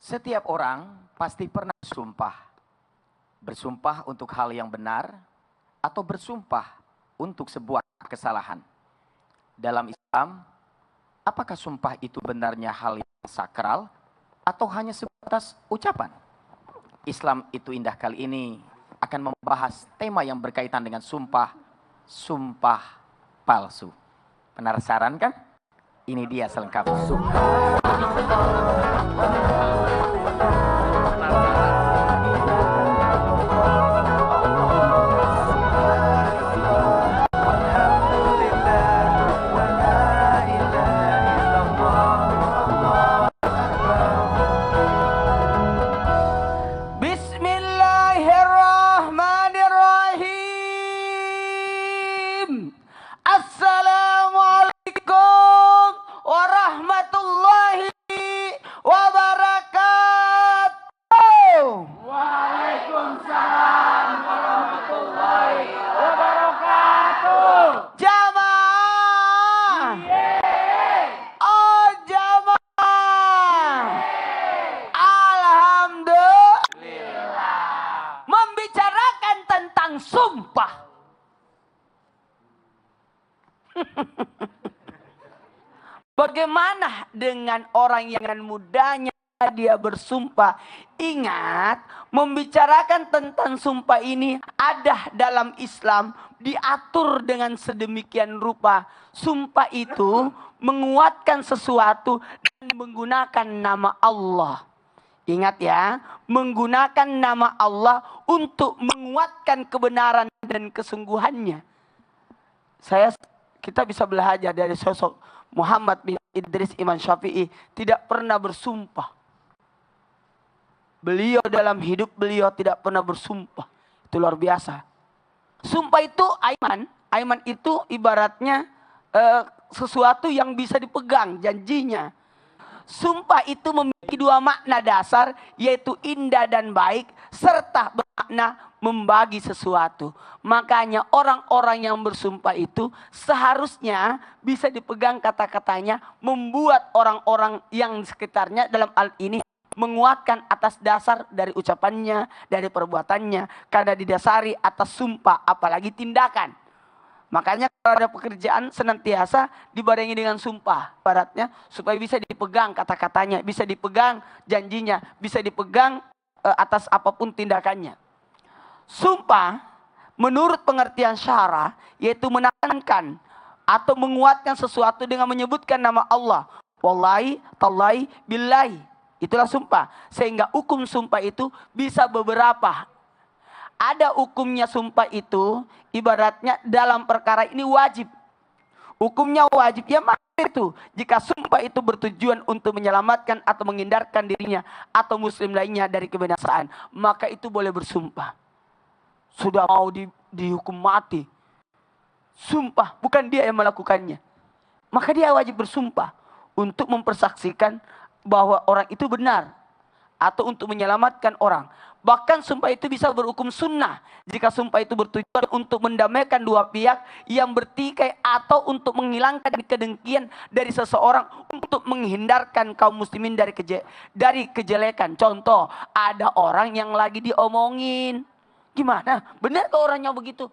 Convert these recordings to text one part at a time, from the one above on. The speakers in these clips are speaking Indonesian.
Setiap orang pasti pernah bersumpah. Bersumpah untuk hal yang benar atau bersumpah untuk sebuah kesalahan. Dalam Islam, apakah sumpah itu benarnya hal yang sakral atau hanya sebatas ucapan? Islam itu indah kali ini akan membahas tema yang berkaitan dengan sumpah palsu. Penasaran kan? Ini dia selengkapnya. Bismillahirrahmanirrahim. Assalamualaikum warahmatullahi wabarakatuh. Waalaikumsalam warahmatullahi wabarakatuh. Jamaah. Oh jamaah. Alhamdulillah. Membicarakan tentang sumpah. Bagaimana dengan orang yang dengan mudahnya dia bersumpah? Ingat, membicarakan tentang sumpah ini ada dalam Islam, diatur dengan sedemikian rupa. Sumpah itu menguatkan sesuatu dan menggunakan nama Allah. Ingat ya, menggunakan nama Allah untuk menguatkan kebenaran dan kesungguhannya. Kita bisa belajar dari sosok Muhammad bin Idris Imam Syafi'i, tidak pernah bersumpah. Beliau dalam hidup beliau tidak pernah bersumpah. Itu luar biasa. Sumpah itu aiman. Aiman itu ibaratnya sesuatu yang bisa dipegang janjinya. Sumpah itu memiliki dua makna dasar, yaitu indah dan baik, serta bermakna membagi sesuatu. Makanya orang-orang yang bersumpah itu seharusnya bisa dipegang kata-katanya, membuat orang-orang yang sekitarnya dalam hal ini menguatkan atas dasar dari ucapannya, dari perbuatannya, karena didasari atas sumpah, apalagi tindakan. Makanya kalau ada pekerjaan senantiasa dibarengi dengan sumpah. Baratnya supaya bisa dipegang kata-katanya, bisa dipegang janjinya, bisa dipegang atas apapun tindakannya. Sumpah menurut pengertian syara yaitu menekankan atau menguatkan sesuatu dengan menyebutkan nama Allah. Wallahi, tallahi, billahi. Itulah sumpah. Sehingga hukum sumpah itu bisa beberapa. Ada hukumnya sumpah itu, ibaratnya dalam perkara ini wajib. Hukumnya wajib, ya mana itu? Jika sumpah itu bertujuan untuk menyelamatkan atau menghindarkan dirinya atau muslim lainnya dari kebinasaan, maka itu boleh bersumpah. Sudah mau dihukum mati, sumpah bukan dia yang melakukannya, maka dia wajib bersumpah untuk mempersaksikan bahwa orang itu benar atau untuk menyelamatkan orang. Bahkan sumpah itu bisa berhukum sunnah jika sumpah itu bertujuan untuk mendamaikan dua pihak yang bertikai atau untuk menghilangkan kedengkian dari seseorang, untuk menghindarkan kaum muslimin dari kejelekan. Contoh, ada orang yang lagi diomongin. Gimana? Benar ke orangnya begitu?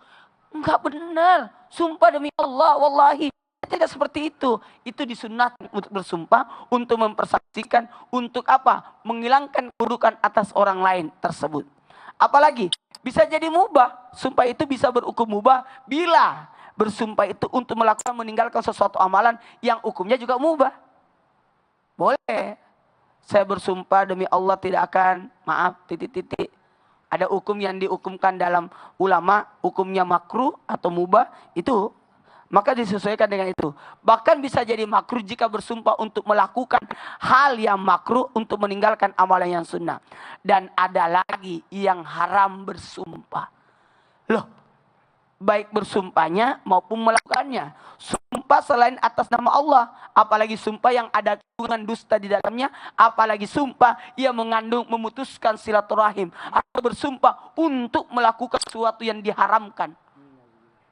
Enggak benar. Sumpah demi Allah, wallahi. Tidak seperti itu. Itu disunnahkan untuk bersumpah, untuk mempersaksikan, untuk apa? Menghilangkan keburukan atas orang lain tersebut. Apalagi bisa jadi mubah. Sumpah itu bisa berhukum mubah bila bersumpah itu untuk melakukan meninggalkan sesuatu amalan yang hukumnya juga mubah. Boleh. Saya bersumpah demi Allah tidak akan, maaf, titik-titik. Ada hukum yang dihukumkan dalam ulama, hukumnya makruh atau mubah, itu maka disesuaikan dengan itu. Bahkan bisa jadi makruh jika bersumpah untuk melakukan hal yang makruh, untuk meninggalkan amalan yang sunnah. Dan ada lagi yang haram bersumpah. Loh, baik bersumpahnya maupun melakukannya. Sumpah selain atas nama Allah, apalagi sumpah yang ada kandungan dusta di dalamnya, apalagi sumpah yang mengandung memutuskan silaturahim, atau bersumpah untuk melakukan sesuatu yang diharamkan.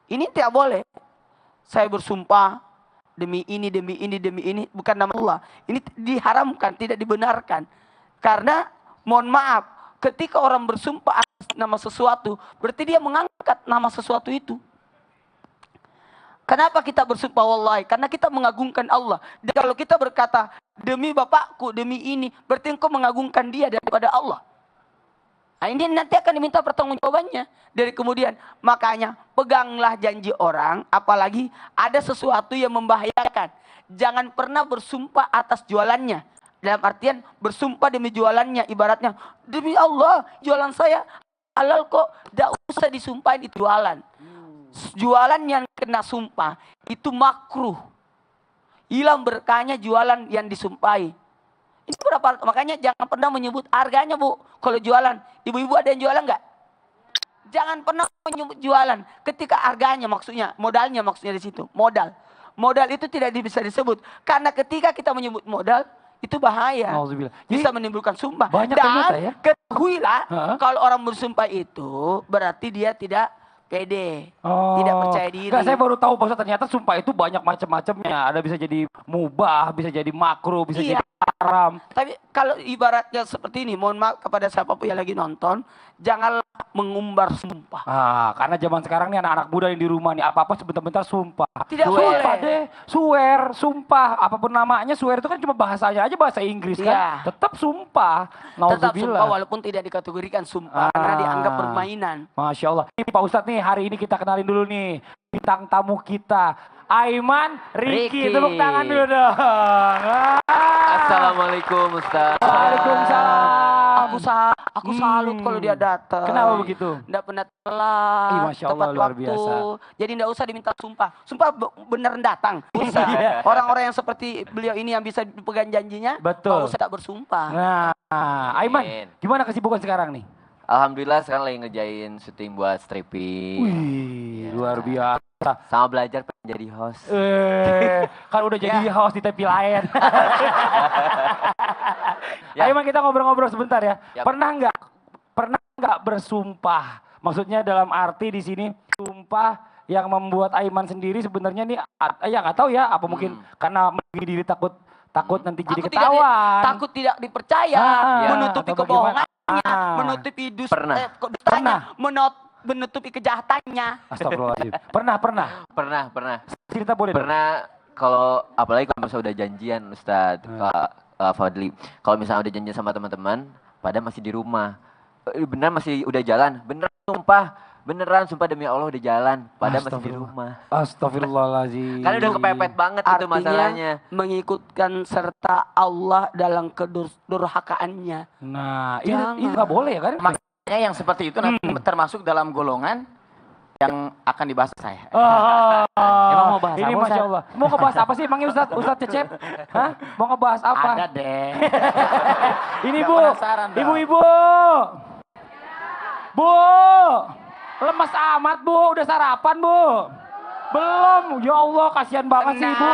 Ini tidak boleh. Saya bersumpah demi ini, bukan nama Allah. Ini diharamkan, tidak dibenarkan. Karena mohon maaf, ketika orang bersumpah atas nama sesuatu, berarti dia mengangkat nama sesuatu itu. Kenapa kita bersumpah wallahi? Karena kita mengagungkan Allah. Dan kalau kita berkata demi bapakku, demi ini, berarti engkau mengagungkan dia daripada Allah. Nah, ini nanti akan diminta pertanggungjawabannya. Dari kemudian, makanya peganglah janji orang, apalagi ada sesuatu yang membahayakan. Jangan pernah bersumpah atas jualannya. Dalam artian bersumpah demi jualannya, ibaratnya demi Allah jualan saya halal kok, tidak usah disumpahin itu jualan. Jualan yang kena sumpah itu makruh. Hilang berkahnya jualan yang disumpahi. Ini berapa? Makanya jangan pernah menyebut harganya, Bu. Kalau jualan, ibu-ibu ada yang jualan nggak? Jangan pernah menyebut jualan ketika harganya, maksudnya modalnya, maksudnya di situ modal. Modal itu tidak bisa disebut karena ketika kita menyebut modal itu bahaya. Bisa menimbulkan sumpah. Banyak dan ternyata ya. Ketahuilah kalau orang bersumpah itu berarti dia tidak pede, tidak percaya diri. Enggak, saya baru tahu bahwa ternyata sumpah itu banyak macam-macamnya. Ada bisa jadi mubah, bisa jadi makruh, bisa jadi haram. Tapi kalau ibaratnya seperti ini, mohon maaf kepada siapapun yang lagi nonton, janganlah mengumbar sumpah. Karena zaman sekarang nih anak-anak muda yang di rumah nih apa-apa sebentar-bentar sumpah. Tidak Sumpah boleh. deh, swear, sumpah, apapun namanya swear itu kan cuma bahasanya aja bahasa Inggris kan. Tetap sumpah. Tetap Nauzubillah. sumpah walaupun tidak dikategorikan sumpah karena dianggap permainan. Masya Allah. Ini Pak Ustadz nih, hari ini kita kenalin dulu nih bintang tamu kita, Aiman Riki. Tepuk tangan dulu dong. Assalamualaikum Ustaz. Waalaikumsalam. Aku salut kalau dia datang. Kenapa begitu? Nggak pernah telat, Ih, Masya Allah, tepat luar waktu. biasa. Jadi nggak usah diminta sumpah. Sumpah beneran datang. Bisa. Orang-orang yang seperti beliau ini yang bisa dipegang janjinya, Betul. nggak usah tak bersumpah. Nah, Aiman, Amin. gimana kesibukan sekarang nih? Alhamdulillah sekarang lagi ngerjain syuting buat stripping. Wih, luar biasa. Sama belajar pengen jadi host. Kan udah jadi host di TV lain. Ya. Aiman, kita ngobrol-ngobrol sebentar ya. Yap. Pernah nggak bersumpah? Maksudnya dalam arti di sini sumpah yang membuat Aiman sendiri sebenarnya nih, ya nggak tahu ya, apa mungkin karena melindungi diri takut nanti jadi ketahuan. Takut tidak dipercaya, menutupi atau kebohongannya, menutupi Pernah. dustanya, menutupi kejahatannya. Astagfirullahaladzim. Pernah. Cerita boleh dong? Pernah kalau apalagi kalau misalnya udah janjian Ustadz Kak Fadli. Kalau misalnya udah janjian sama teman-teman, pada masih di rumah. Beneran masih udah jalan, beneran sumpah demi Allah udah jalan, pada masih di rumah. Astagfirullahaladzim. Karena udah kepepet banget itu Artinya masalahnya. mengikutkan serta Allah dalam kedurhakaannya. Nah, ini nggak boleh ya kan? Makanya yang seperti itu nanti termasuk dalam golongan yang akan dibahas saya. Emang mau bahas ini apa, Masya Ustaz? Allah. Mau ngebahas apa sih emangnya Ustadz Cecep? Hah? Mau ngebahas apa? Ada deh. Ini Nggak Bu, penasaran dong. ibu-ibu. Bu, lemas amat Bu, udah sarapan Bu? Belum, ya Allah kasihan banget sih Ibu.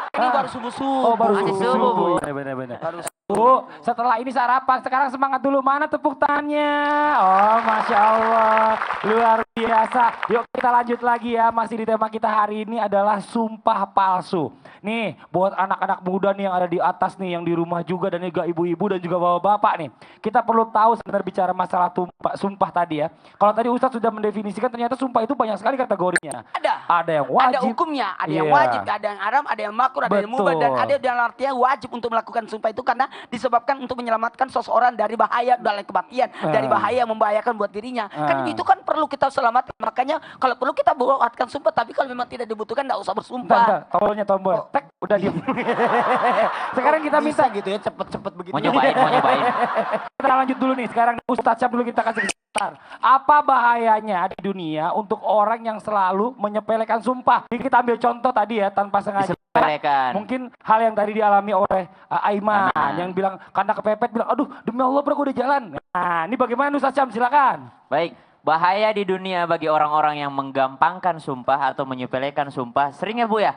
Ini baru subuh-subuh. Baru Masih subuh. subuh, Bu. Bener-bener. Baru Bu, setelah ini sarapan, sekarang semangat dulu. Mana tepuk tangannya? Oh, Masya Allah. Luar biasa. Yuk kita lanjut lagi ya. Masih di tema kita hari ini adalah sumpah palsu. Nih, buat anak-anak muda nih yang ada di atas nih, yang di rumah juga, dan juga ibu-ibu dan juga bapak-bapak nih. Kita perlu tahu sebenarnya bicara masalah sumpah tadi ya. Kalau tadi Ustadz sudah mendefinisikan, ternyata sumpah itu banyak sekali kategorinya. Ada yang wajib. Ada hukumnya, ada yang Iya. wajib, ada yang haram, ada yang makruh, ada yang mubah, dan Betul. ada yang artinya wajib untuk melakukan sumpah itu karena disebabkan untuk menyelamatkan seseorang dari bahaya dalam kematian, dari bahaya yang membahayakan buat dirinya. Kan itu kan perlu kita selamatkan. Makanya kalau perlu kita buatkan sumpah, tapi kalau memang tidak dibutuhkan enggak usah bersumpah. Bentar, tombolnya tombol. Tek, udah diem. Sekarang kita minta gitu ya cepet-cepet begitu. Mau nyobain. Kita lanjut dulu nih, sekarang Ustadz Syam dulu kita kasih kesempatan. Apa bahayanya di dunia untuk orang yang selalu menyepelekan sumpah? Jadi kita ambil contoh tadi ya, tanpa sengaja. Disepelekan. Mungkin hal yang tadi dialami oleh Aiman, yang bilang karena kepepet, bilang aduh demi Allah bro gue udah jalan. Nah ini bagaimana Ustadz Syam, silakan. Baik, bahaya di dunia bagi orang-orang yang menggampangkan sumpah atau menyepelekan sumpah. Sering ya Bu ya?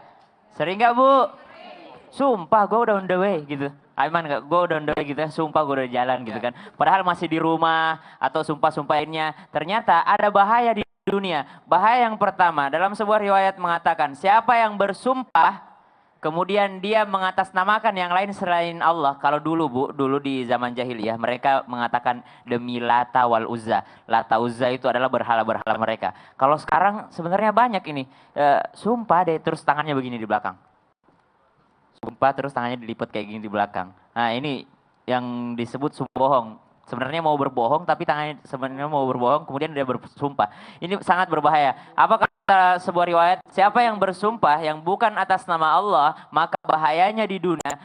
Sering nggak Bu? Sumpah gue udah on the way gitu. Aiman nggak? Gue udah on the way gitu ya. Sumpah gue udah jalan gitu kan. Padahal masih di rumah atau sumpah-sumpah lainnya. Ternyata ada bahaya di dunia. Bahaya yang pertama dalam sebuah riwayat mengatakan siapa yang bersumpah kemudian dia mengatasnamakan yang lain selain Allah. Kalau dulu Bu, dulu di zaman jahiliyah mereka mengatakan demi Lata wal Uzza. Lata Uzza itu adalah berhala-berhala mereka. Kalau sekarang sebenarnya banyak ini. Sumpah deh, terus tangannya begini di belakang. Sumpah terus tangannya dilipat kayak gini di belakang. Nah ini yang disebut sumpah bohong. Sebenarnya mau berbohong tapi tangannya sebenarnya mau berbohong kemudian dia bersumpah. Ini sangat berbahaya. Apa kata sebuah riwayat? Siapa yang bersumpah yang bukan atas nama Allah, maka bahayanya di dunia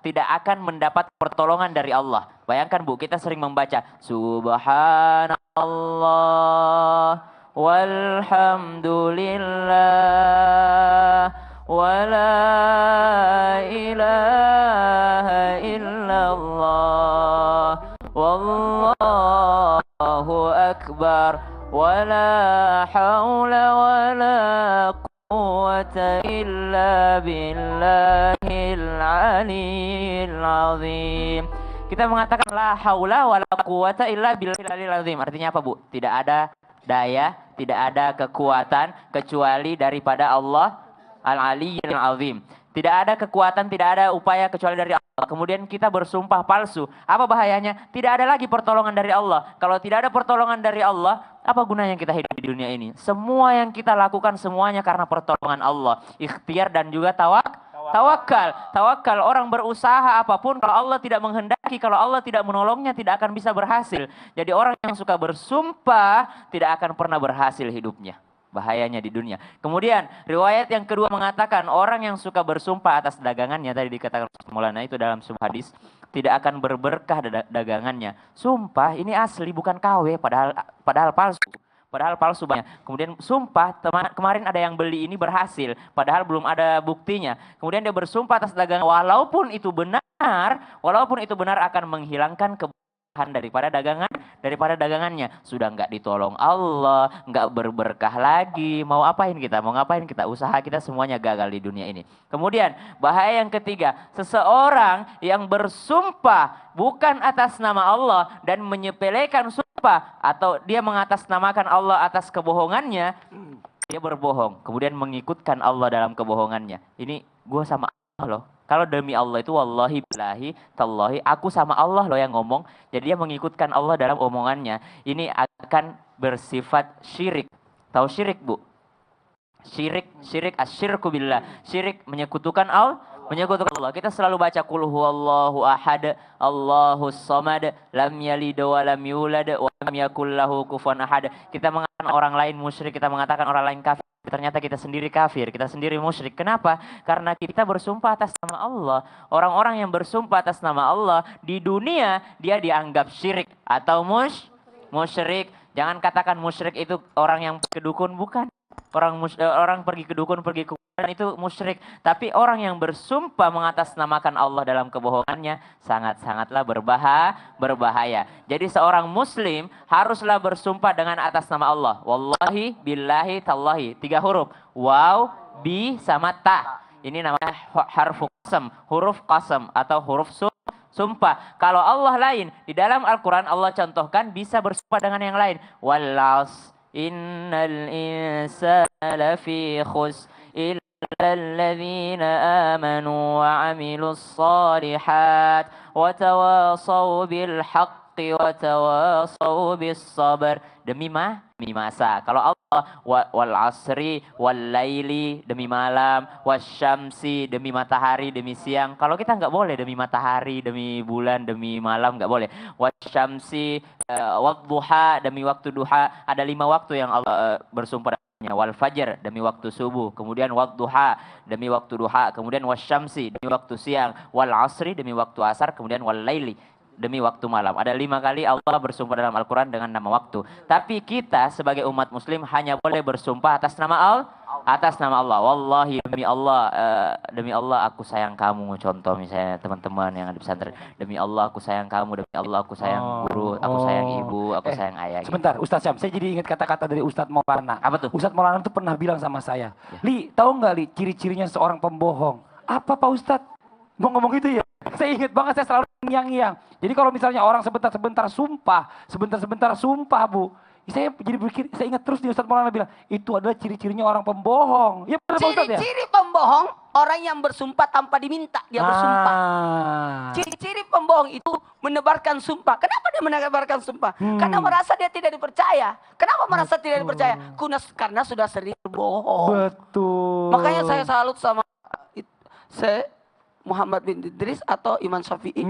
tidak akan mendapat pertolongan dari Allah. Bayangkan Bu, kita sering membaca Subhanallah walhamdulillah wala ilaha illallah wallahu akbar wala haula wala quwwata illa billahil aliyil azim. Kita mengatakan la haula wala quwwata illa billahil azim. Artinya apa Bu? Tidak ada daya, tidak ada kekuatan kecuali daripada Allah Al-Aliyyil Azim. Tidak ada kekuatan, tidak ada upaya kecuali dari Allah. Kemudian kita bersumpah palsu. Apa bahayanya? Tidak ada lagi pertolongan dari Allah. Kalau tidak ada pertolongan dari Allah, apa gunanya kita hidup di dunia ini? Semua yang kita lakukan semuanya karena pertolongan Allah. Ikhtiar dan juga tawakal. Tawakal, orang berusaha apapun kalau Allah tidak menghendaki, kalau Allah tidak menolongnya tidak akan bisa berhasil. Jadi orang yang suka bersumpah tidak akan pernah berhasil hidupnya. Bahayanya di dunia. Kemudian riwayat yang kedua mengatakan orang yang suka bersumpah atas dagangannya, tadi dikatakan Maulana itu dalam sebuah hadis, tidak akan berberkah dagangannya. Sumpah ini asli bukan KW, padahal palsu. Padahal palsu banyak. Kemudian sumpah kemarin ada yang beli ini berhasil, padahal belum ada buktinya. Kemudian dia bersumpah atas dagangan walaupun itu benar akan menghilangkan daripada dagangannya. Sudah nggak ditolong Allah, nggak berberkah lagi. Mau ngapain kita? Usaha kita semuanya gagal di dunia ini. Kemudian bahaya yang ketiga, seseorang yang bersumpah bukan atas nama Allah dan menyepelekan sumpah atau dia mengatasnamakan Allah atas kebohongannya, dia berbohong. Kemudian mengikutkan Allah dalam kebohongannya. Ini gue sama Allah loh. Kalau demi Allah itu wallahi billahi tallahi aku sama Allah loh yang ngomong. Jadi dia mengikutkan Allah dalam omongannya. Ini akan bersifat syirik. Tahu syirik Bu? Syirik asyirku billah. Syirik menyekutukan Allah. Kita selalu baca qul huwallahu ahad, Allahus samad, lam yalid wa lam yulad wa lam yakul lahu kufuwan ahad. Kita mengatakan orang lain musyrik, kita mengatakan orang lain kafir. Ternyata kita sendiri kafir, kita sendiri musyrik. Kenapa? Karena kita bersumpah atas nama Allah. Orang-orang yang bersumpah atas nama Allah di dunia dia dianggap syirik atau musyrik. Jangan katakan musyrik itu orang yang ke dukun, bukan. Orang pergi ke dukun, pergi ke kuburan itu musyrik. Tapi orang yang bersumpah mengatasnamakan Allah dalam kebohongannya sangat-sangatlah berbahaya. Jadi seorang muslim haruslah bersumpah dengan atas nama Allah. Wallahi, billahi, tallahi. 3 huruf. Waw, bi, sama ta. Ini namanya huruf qasam atau huruf sumpah. Kalau Allah lain, di dalam Al-Quran Allah contohkan bisa bersumpah dengan yang lain. Wallas. Innal insana lafi khus illa alladhina amanu wa amilus salihat wa tawasaw bil haqqi wa tawasaw bis sabr. Demi masa. Kalau Allah wal asri wal laili demi malam, wasyamsi demi matahari, demi siang. Kalau kita nggak boleh demi matahari, demi bulan, demi malam nggak boleh. Wasyamsi wadduha demi waktu duha. Ada 5 waktu yang Allah bersumpah dengannya. Wal fajr demi waktu subuh, kemudian wadduha demi waktu duha, kemudian wasyamsi demi waktu siang, wal asri demi waktu asar, kemudian wal laili demi waktu malam. Ada 5 kali Allah bersumpah dalam Al-Quran dengan nama waktu. Tapi kita sebagai umat muslim hanya boleh bersumpah atas nama Allah. Wallahi demi Allah aku sayang kamu. Contoh misalnya teman-teman yang ada di pesantren. Demi Allah aku sayang kamu. Demi Allah aku sayang guru. Aku sayang ibu. Aku sayang ayah. Sebentar Ustaz Syam, saya jadi ingat kata-kata dari Ustaz Maulana. Apa tuh? Ustaz Maulana tuh pernah bilang sama saya. Li, tahu nggak Li ciri-cirinya seorang pembohong? Apa Pak Ustaz? Ngomong gitu ya. Saya ingat banget, saya selalu yang. Jadi kalau misalnya orang sebentar-sebentar sumpah Bu, Saya jadi berpikir, saya ingat terus nih Ustaz Maulana bilang, itu adalah ciri-cirinya orang pembohong. Ya benar Pak Ustaz ya? Ciri-ciri pembohong, orang yang bersumpah tanpa diminta, dia bersumpah. Ciri-ciri pembohong itu menebarkan sumpah. Kenapa dia menebarkan sumpah? Karena merasa dia tidak dipercaya. Kenapa merasa tidak dipercaya? Karena sudah sering berbohong. Betul. Makanya saya salut sama saya Muhammad bin Idris atau Imam Syafi'i.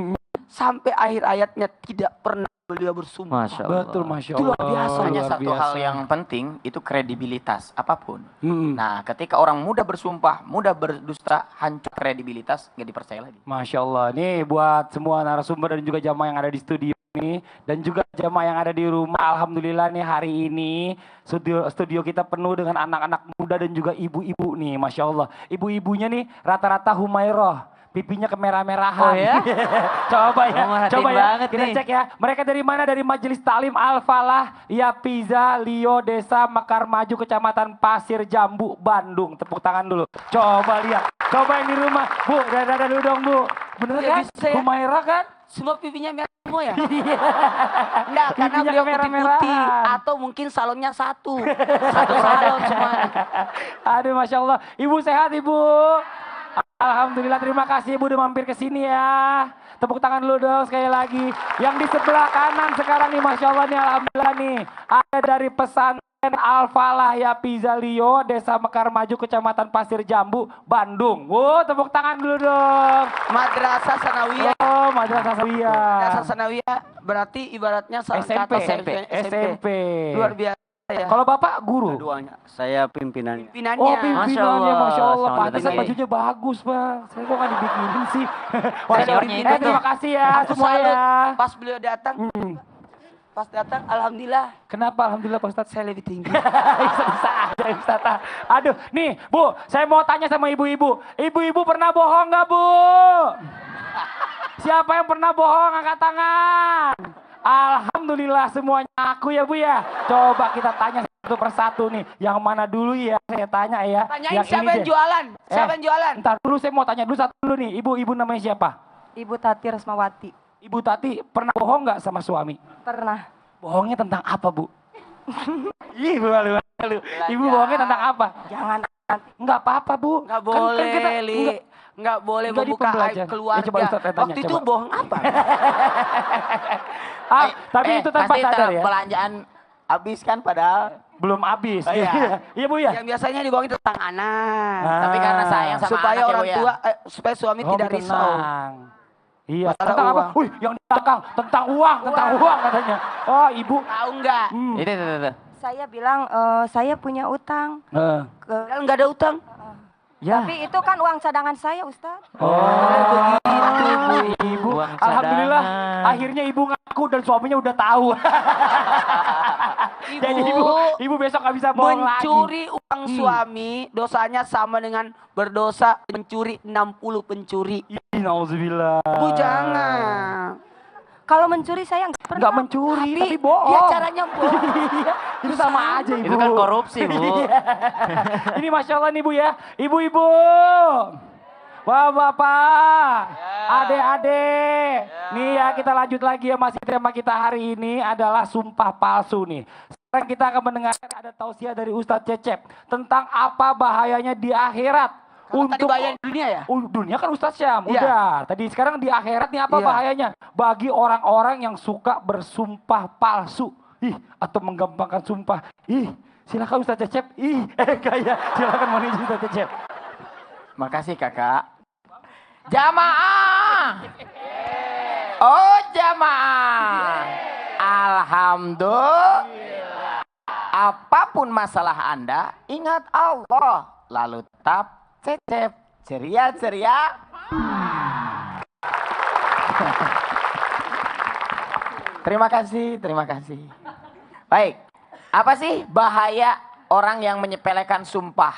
Sampai akhir ayatnya tidak pernah beliau bersumpah. Masya Allah. Betul, Masya Itu Allah. luar biasa. Hanya Luar satu biasa. hal yang penting itu kredibilitas apapun. Hmm. Nah, ketika orang mudah bersumpah, mudah berdusta, hancur kredibilitas, nggak dipercaya lagi. Masya Allah. Nih buat semua narasumber dan juga jamaah yang ada di studio ini. Dan juga jamaah yang ada di rumah. Alhamdulillah nih hari ini studio kita penuh dengan anak-anak muda dan juga ibu-ibu nih. Masya Allah. Ibu-ibunya nih rata-rata Humairah. Pipinya kemerah-merahan. Oh ya? Coba ya, Merhatiin coba ya. banget Kita nih. cek ya. Mereka dari mana? Dari Majelis Taklim Al-Falah, Yapiza, Lio, Desa Mekar Maju, Kecamatan Pasir Jambu, Bandung. Tepuk tangan dulu. Coba lihat. Coba yang di rumah. Bu, dada dulu dong Bu. Bener Ya, kan? bisa ya. Humairah kan? Semua pipinya merah semua ya? Enggak, karena Pipinya beliau kemerah-merahan. putih-putih. Atau mungkin salonnya satu. Satu salon semua. Aduh, Masya Allah. Ibu sehat Ibu? Alhamdulillah, terima kasih Ibu udah mampir ke sini ya. Tepuk tangan dulu dong sekali lagi. Yang di sebelah kanan sekarang nih, Masya Allah nih, Alhamdulillah nih. Ada dari pesantren Al-Falah Yapiza Lio, Desa Mekar Maju, Kecamatan Pasir Jambu, Bandung. Tepuk tangan dulu dong. Madrasah Sanawiyah. Oh, Madrasah Sanawiyah. Madrasah Sanawiyah berarti ibaratnya SMP. SMP. Luar biasa ya. Kalau Bapak guru? Keduanya, saya pimpinannya. Pimpinannya. Oh, Masya pimpinannya, Allah. Masya Allah. Selamat Pantesan datang. bajunya bagus, Bang. Saya kok nggak dibikinin sih. Masya Seniornya Allah. itu Terima kasih ya Aku semua salut. ya. Pas beliau datang, pas datang, alhamdulillah Kenapa Alhamdulillah Pak Ustadz? saya lebih tinggi. Bisa aja Ustadz. Aduh, nih Bu, saya mau tanya sama ibu-ibu. Ibu-ibu pernah bohong nggak Bu? Siapa yang pernah bohong angkat tangan? Alhamdulillah semuanya aku ya Bu ya. Coba kita tanya satu persatu nih. Yang mana dulu ya saya tanya ya. Tanyain ini siapa yang deh. jualan? Siapa yang jualan? Ntar dulu saya mau tanya dulu satu dulu nih. Ibu namanya siapa? Ibu Tati Resmawati. Ibu Tati pernah bohong nggak sama suami? Pernah. Bohongnya tentang apa Bu? Ih, malu. Ibu bohongnya tentang apa? Jangan Nggak apa-apa Bu. Nggak Kan boleh, kita- Li. Nggak boleh Nggak di membuka aib pembelajaran. keluarga. Ya, coba Ustadz tanya, Waktu itu coba. bohong apa? Tapi itu tanpa pasti sadar ya. belanjaan habis kan padahal. Belum habis. Oh, iya. Iya Bu ya. Yang biasanya dibohongin tentang anak. Tapi karena sayang sama Supaya anak ya, orang Bu, ya. tua, supaya suami Oh, tidak risau. tenang. Iya, Masalah tentang apa? uang. Wih, yang di belakang tentang uang katanya. Oh, Ibu. Tahu nggak? Itu. saya bilang saya punya utang. Padahal nggak ada utang. Ya. Tapi itu kan uang cadangan saya, Ustaz. Oh, Ibu. Uang Alhamdulillah, cadangan. akhirnya Ibu ngaku dan suaminya udah tahu. Jadi Ibu besok nggak bisa bohong lagi. Mencuri uang suami dosanya sama dengan berdosa mencuri 60 pencuri. Nauzubillah. Bu jangan. Kalau mencuri saya nggak pernah. Nggak mencuri, tapi bohong. Dia caranya bohong. Iya, itu sama aja Ibu. Itu kan korupsi Bu. Ini Masya Allah nih Bu ya. Ibu-ibu. Bapak-bapak. Adik-adik. Nih ya kita lanjut lagi ya. Masih tema kita hari ini adalah sumpah palsu nih. Sekarang kita akan mendengarkan ada tausiah dari Ustadz Cecep. Tentang apa bahayanya di akhirat. Kalau tadi bahaya di dunia ya? Dunia kan Ustadz Syam, Iya. udah. Tadi sekarang di akhirat nih apa Iya. bahayanya? Bagi orang-orang yang suka bersumpah palsu. Ih, atau menggampangkan sumpah. Ih, silakan Ustadz Cecep. Ih, kayak silakan mau nih Ustadz Cecep. Makasih kakak. Jamaah. Oh jamaah. Alhamdulillah. Apapun masalah Anda, ingat Allah. Lalu tetap Cecep. Ceria. Terima kasih. Baik, apa sih bahaya orang yang menyepelekan sumpah?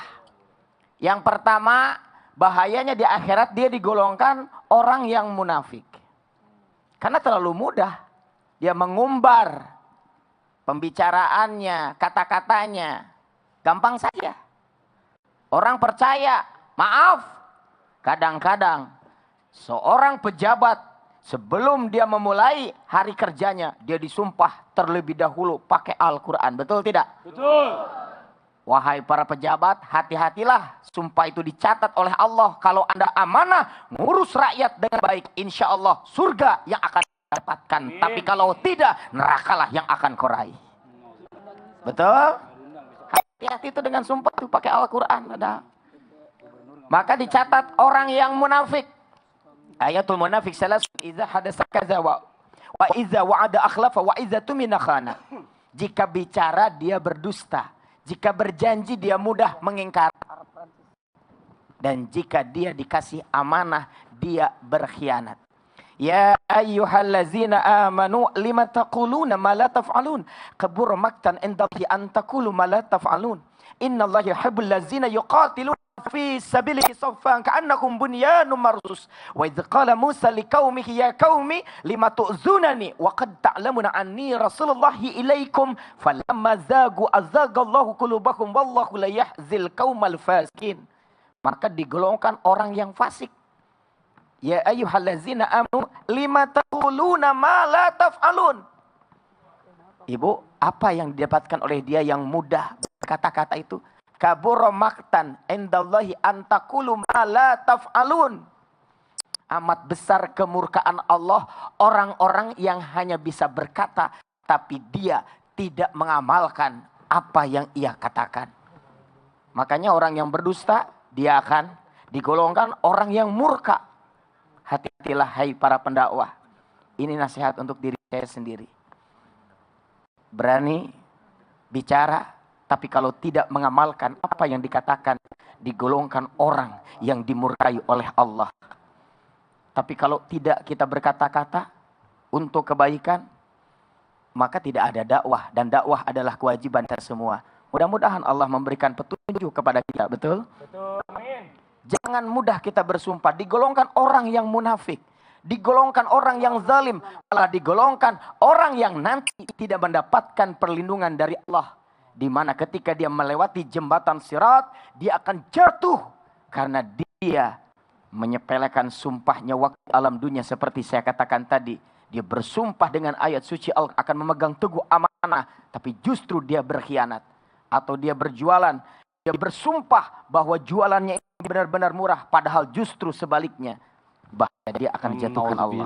Yang pertama, bahayanya di akhirat dia digolongkan orang yang munafik. Karena terlalu mudah dia mengumbar pembicaraannya, kata-katanya. Gampang saja. Orang percaya, maaf. Kadang-kadang seorang pejabat sebelum dia memulai hari kerjanya, dia disumpah terlebih dahulu pakai Al-Quran. Betul tidak? Betul. Wahai para pejabat, hati-hatilah. Sumpah itu dicatat oleh Allah. Kalau Anda amanah, ngurus rakyat dengan baik, insya Allah surga yang akan dapatkan. Tapi kalau tidak, nerakalah yang akan kau raih. Betul? Hati-hati itu dengan sumpah itu pakai Al-Quran. Maka dicatat orang yang munafik. Ayatul munafik salas, idza hadasa kaza wa idza wa'ada akhlafa wa idza tumina khana. Jika bicara dia berdusta, jika berjanji dia mudah mengingkar. Dan jika dia dikasih amanah dia berkhianat. Ya ayyuhallazina amanu lima taquluna ma la taf'alun. Kabur maktan indallahi an taqulu ma la taf'alun. Innallaha yuhibbul ladzina yuqatiluna fi sabilihi saffan ka'annakum bunyanun marsus. Wa idz qala Musa liqaumihi ya qaumi lima tu'zunani wa qad ta'lamuna anni rasulullahi ilaikum falamma zagu azagallahu qulubahum wallahu la yahzil qaumal fasikin. Maka digolongkan orang yang fasik. Ya ayyuhallazina amanu lima taquluna ma la taf'alun. Ibu, apa yang didapatkan oleh dia yang mudah kata-kata itu? Kabura maktan indallahi an taqulu ma la taf'alun. Amat besar kemurkaan Allah orang-orang yang hanya bisa berkata tapi dia tidak mengamalkan apa yang ia katakan. Makanya orang yang berdusta dia akan digolongkan orang yang murka. Hati-hatilah hai para pendakwah. Ini nasihat untuk diri saya sendiri. Berani bicara, tapi kalau tidak mengamalkan apa yang dikatakan, digolongkan orang yang dimurkai oleh Allah. Tapi kalau tidak kita berkata-kata untuk kebaikan, maka tidak ada dakwah. Dan dakwah adalah kewajiban kita semua. Mudah-mudahan Allah memberikan petunjuk kepada kita. Betul? Betul. Amin. Jangan mudah kita bersumpah. Digolongkan orang yang munafik. Digolongkan orang yang zalim. Malah digolongkan orang yang nanti tidak mendapatkan perlindungan dari Allah. Di mana ketika dia melewati jembatan Sirat, dia akan jatuh. Karena dia menyepelekan sumpahnya waktu alam dunia. Seperti saya katakan tadi. Dia bersumpah dengan ayat suci Allah akan memegang teguh amanah. Tapi justru dia berkhianat. Atau dia berjualan. Dia bersumpah bahwa jualannya benar-benar murah, padahal justru sebaliknya bahaya dia akan dijatuhkan Allah.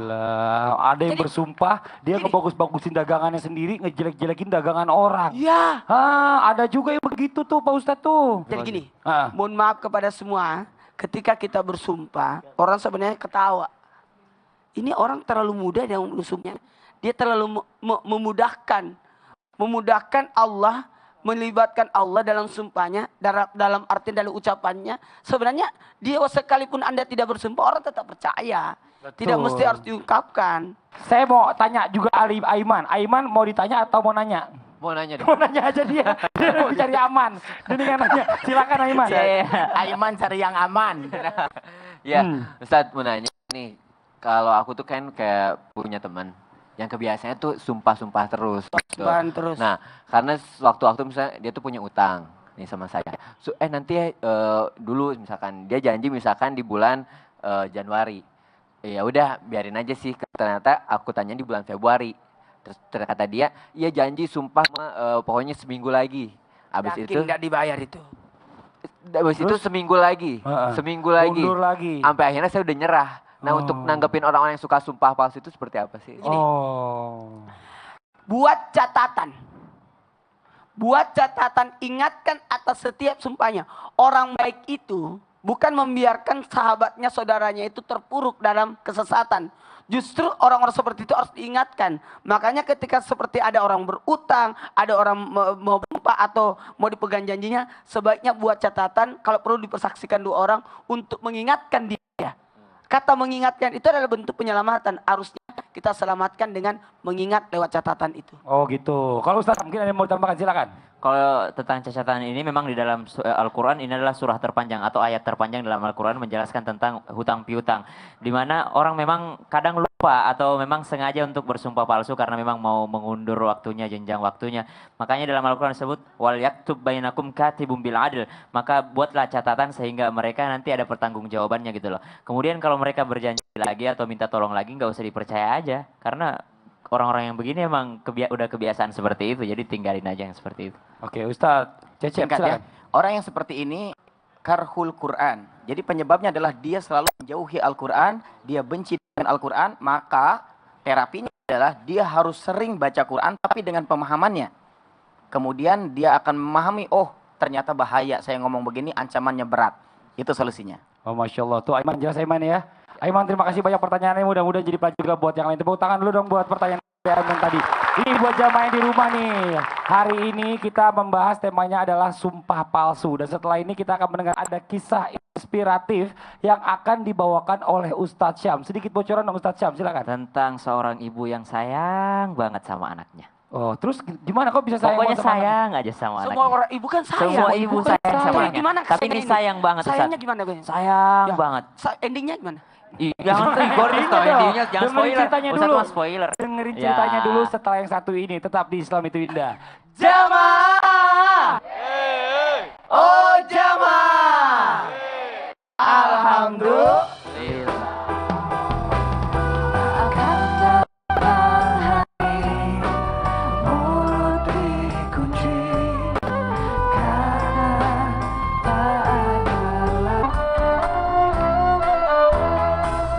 Ada yang bersumpah dia ngebagus-bagusin dagangannya sendiri, ngejelek-jelekin dagangan orang. Ya. Ada juga yang begitu tuh Pak Ustadz tuh. Jadi gini, mohon maaf kepada semua, ketika kita bersumpah, orang sebenarnya ketawa. Ini orang terlalu mudah yang bersumpahnya. Dia terlalu memudahkan Allah, melibatkan Allah dalam sumpahnya, dalam arti dalam ucapannya. Sebenarnya dia sekalipun Anda tidak bersumpah, orang tetap percaya. Betul. Tidak mesti harus diungkapkan. Saya mau tanya juga Aiman. Aiman mau ditanya atau mau nanya? Mau nanya deh. Mau nanya aja dia. Dia mau cari aman. Jadi nggak nanya. Silakan Aiman. Aiman cari yang aman. Ya, Ustadz mau nanya nih. Kalau aku tuh kan kayak punya teman yang kebiasaannya tuh sumpah-sumpah terus. Gitu. Terus. Nah, karena waktu-waktu misalnya dia tuh punya utang nih sama saya. Nanti dulu misalkan dia janji misalkan di bulan Januari. Ya udah biarin aja sih. Ternyata aku tanya di bulan Februari. Terus ternyata dia, iya janji sumpah pokoknya seminggu lagi. Abis itu nggak dibayar itu. Abis itu seminggu lagi. Seminggu lagi. Mundur lagi. Sampai akhirnya saya udah nyerah. Nah untuk nanggepin orang-orang yang suka sumpah palsu itu seperti apa sih? Buat catatan. Buat catatan, ingatkan atas setiap sumpahnya. Orang baik itu bukan membiarkan sahabatnya, saudaranya itu terpuruk dalam kesesatan. Justru orang-orang seperti itu harus diingatkan. Makanya ketika seperti ada orang berutang, ada orang mau sumpah atau mau dipegang janjinya, sebaiknya buat catatan, kalau perlu dipersaksikan 2 orang untuk mengingatkan dia. Kata mengingatkan itu adalah bentuk penyelamatan. Harusnya kita selamatkan dengan mengingat lewat catatan itu. Oh gitu. Kalau Ustaz mungkin ada yang mau tambahkan, silakan. Kalau tentang catatan ini memang di dalam Al-Quran ini adalah surah terpanjang atau ayat terpanjang dalam Al-Quran menjelaskan tentang hutang piutang. Di mana orang memang kadang lupa lupa atau memang sengaja untuk bersumpah palsu karena memang mau mengundur waktunya, jenjang waktunya. Makanya dalam Al-Quran disebut wal yaktub bainakum katibum bil adl. Maka buatlah catatan sehingga mereka nanti ada pertanggungjawabannya gitu loh. Kemudian kalau mereka berjanji lagi atau minta tolong lagi nggak usah dipercaya aja karena orang-orang yang begini emang udah kebiasaan seperti itu. Jadi tinggalin aja yang seperti itu. Oke, Ustadz Cecep, Singkat ya, silakan. orang yang seperti ini karhul Quran. Jadi penyebabnya adalah dia selalu menjauhi Al-Quran, dia benci dengan Al-Quran, maka terapinya adalah dia harus sering baca Quran tapi dengan pemahamannya. Kemudian dia akan memahami, oh ternyata bahaya saya ngomong begini, ancamannya berat. Itu solusinya. Oh, Masya Allah. Tuh Aiman, jelas Aiman ya. Aiman, terima kasih banyak pertanyaannya. Mudah-mudahan jadi pelajaran juga buat yang lain. Tepuk tangan dulu dong buat pertanyaan Aiman tadi. Ini buat jamaah yang di rumah nih. Hari ini kita membahas temanya adalah sumpah palsu. Dan setelah ini kita akan mendengar ada kisah inspiratif yang akan dibawakan oleh Ustadz Syam. Sedikit bocoran dong Ustadz Syam, silakan. Tentang seorang ibu yang sayang banget sama anaknya. Oh, terus gimana kok bisa sayang Pokoknya sama anaknya? sayang aja sama Semua anaknya. orang ibu kan sayang. Semua ibu sayang sama Tapi anaknya. gimana Tapi sayangnya ini sayang banget Ustaz. Sayangnya gimana gue? Sayang Ya. banget. Endingnya gimana? Jangan spoiler Endingnya dong. endingnya, jangan Dengerin spoiler. ceritanya Ustaz dulu. mah spoiler. Dengerin Ya. ceritanya dulu setelah yang satu ini. Tetap di Islam itu indah. Jamaah. Oh jamaah. Alhamdulillah.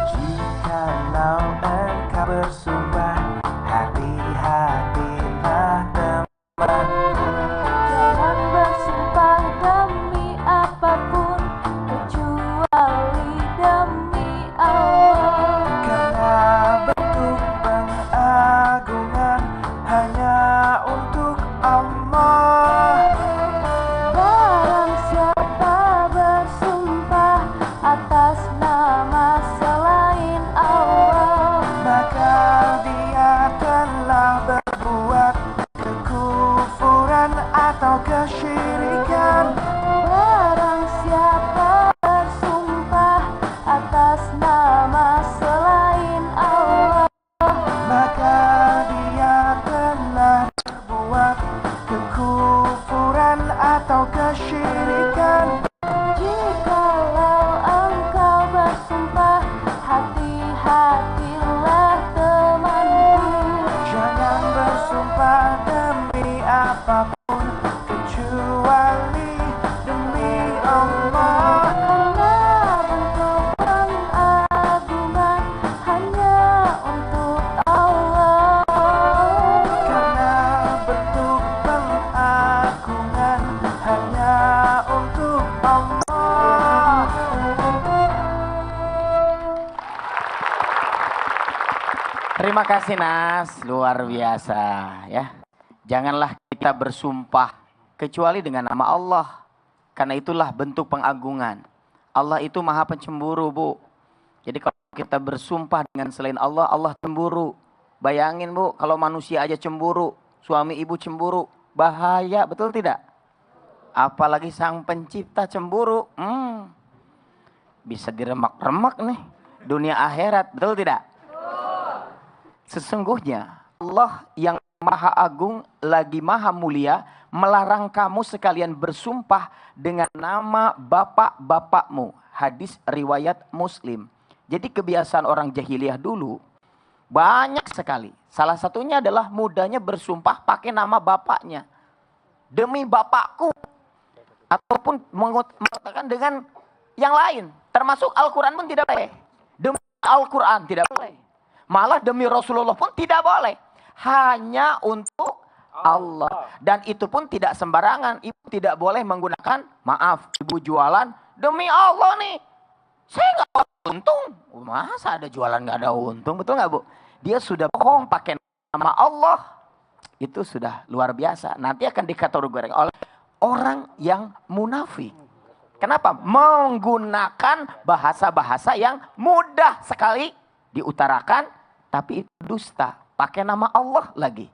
Jikalau engkau bersumpah, hati-hatilah temanku. Jangan bersumpah demi apapun kecuali demi Allah. Karena bentuk pengagungan hanya untuk Allah. Barang siapa bersumpah atas nama selain Allah, Maka dia telah berbuat kekufuran atau kesyirikan. barang siapa bersumpah atas nama selain Allah, Maka dia telah berbuat kekufuran atau kesyirikan. jikalau engkau bersumpah, hati-hatilah temanku. Jangan bersumpah demi apapun kecuali demi Allah. Karena bentuk pengagungan hanya untuk Allah. Karena bentuk pengagungan hanya untuk Allah. Terima kasih Nas, luar biasa ya. Janganlah kita bersumpah kecuali dengan nama Allah. Karena itulah bentuk pengagungan. Allah itu maha pencemburu Bu. Jadi kalau kita bersumpah dengan selain Allah, Allah cemburu. Bayangin Bu, kalau manusia aja cemburu, suami ibu cemburu, bahaya betul tidak? Apalagi sang pencipta cemburu, bisa diremak-remak nih. Dunia akhirat, betul tidak? Sesungguhnya Allah yang maha agung lagi maha mulia melarang kamu sekalian bersumpah dengan nama bapak-bapakmu. Hadis riwayat Muslim. Jadi kebiasaan orang jahiliyah dulu banyak sekali. Salah satunya adalah mudahnya bersumpah pakai nama bapaknya. Demi bapakku. Ataupun mengatakan dengan yang lain. Termasuk Al-Quran pun tidak boleh. Demi Al-Quran tidak boleh. Malah demi Rasulullah pun tidak boleh. Hanya untuk Allah. Dan itu pun tidak sembarangan. Ibu tidak boleh menggunakan, maaf, ibu jualan demi Allah nih. Saya nggak untung. Masa ada jualan nggak ada untung? Betul nggak Bu? Dia sudah bohong pakai nama Allah. Itu sudah luar biasa. Nanti akan dikategorikan oleh orang yang munafik. Kenapa? Menggunakan bahasa-bahasa yang mudah sekali diutarakan. Tapi itu dusta. Pakai nama Allah lagi.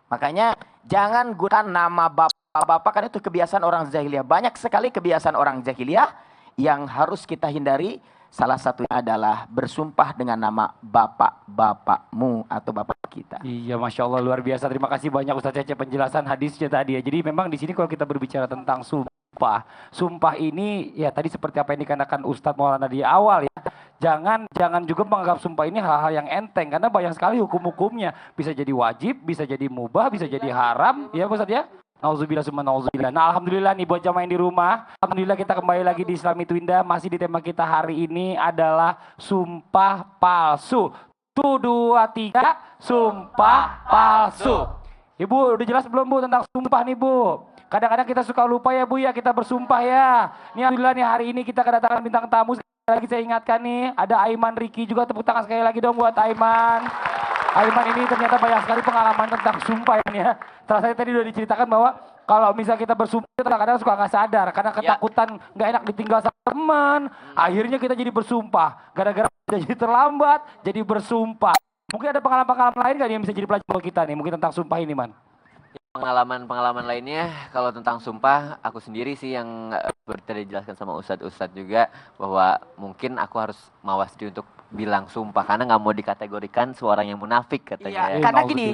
Makanya jangan gunakan nama bapak-bapak. Kan itu kebiasaan orang jahiliyah. Banyak sekali kebiasaan orang jahiliyah yang harus kita hindari. Salah satunya adalah bersumpah dengan nama bapak-bapakmu atau bapak kita. Iya, Masya Allah, luar biasa. Terima kasih banyak Ustaz Cece penjelasan hadisnya tadi ya. Jadi memang di sini kalau kita berbicara tentang sumpah, sumpah ini ya tadi seperti apa yang dikatakan Ustadz Maulana di awal ya. Jangan juga menganggap sumpah ini hal-hal yang enteng karena banyak sekali hukum-hukumnya. Bisa jadi wajib, bisa jadi mubah, bisa jadi haram, ya Ustadz ya. Nauzubillah summa nauzubillah. Nah, alhamdulillah nih buat jamaah yang di rumah, alhamdulillah kita kembali lagi di Islam Itu Indah. Masih di tema kita hari ini adalah sumpah palsu. 1, 2, 3, sumpah palsu. Ibu, udah jelas belum Bu tentang sumpah nih Bu? Kadang-kadang kita suka lupa ya Bu ya, kita bersumpah ya. Nih alhamdulillah nih hari ini kita kedatangan bintang tamu. Sekali lagi saya ingatkan nih, ada Aiman Riki juga, tepuk tangan sekali lagi dong buat Aiman. Aiman ini ternyata banyak sekali pengalaman tentang sumpah ya. Setelah saya tadi udah diceritakan bahwa kalau misalnya kita bersumpah kadang-kadang suka nggak sadar karena ketakutan nggak enak ditinggal sama teman. Akhirnya kita jadi bersumpah. Gara-gara jadi terlambat jadi bersumpah. Mungkin ada pengalaman-pengalaman lain nggak yang bisa jadi pelajaran buat kita nih mungkin tentang sumpah ini, Man? Pengalaman-pengalaman lainnya kalau tentang sumpah aku sendiri sih yang tadi dijelaskan sama Ustadz juga bahwa mungkin aku harus mawas diri untuk bilang sumpah karena nggak mau dikategorikan seorang yang munafik katanya. Iya, karena gini,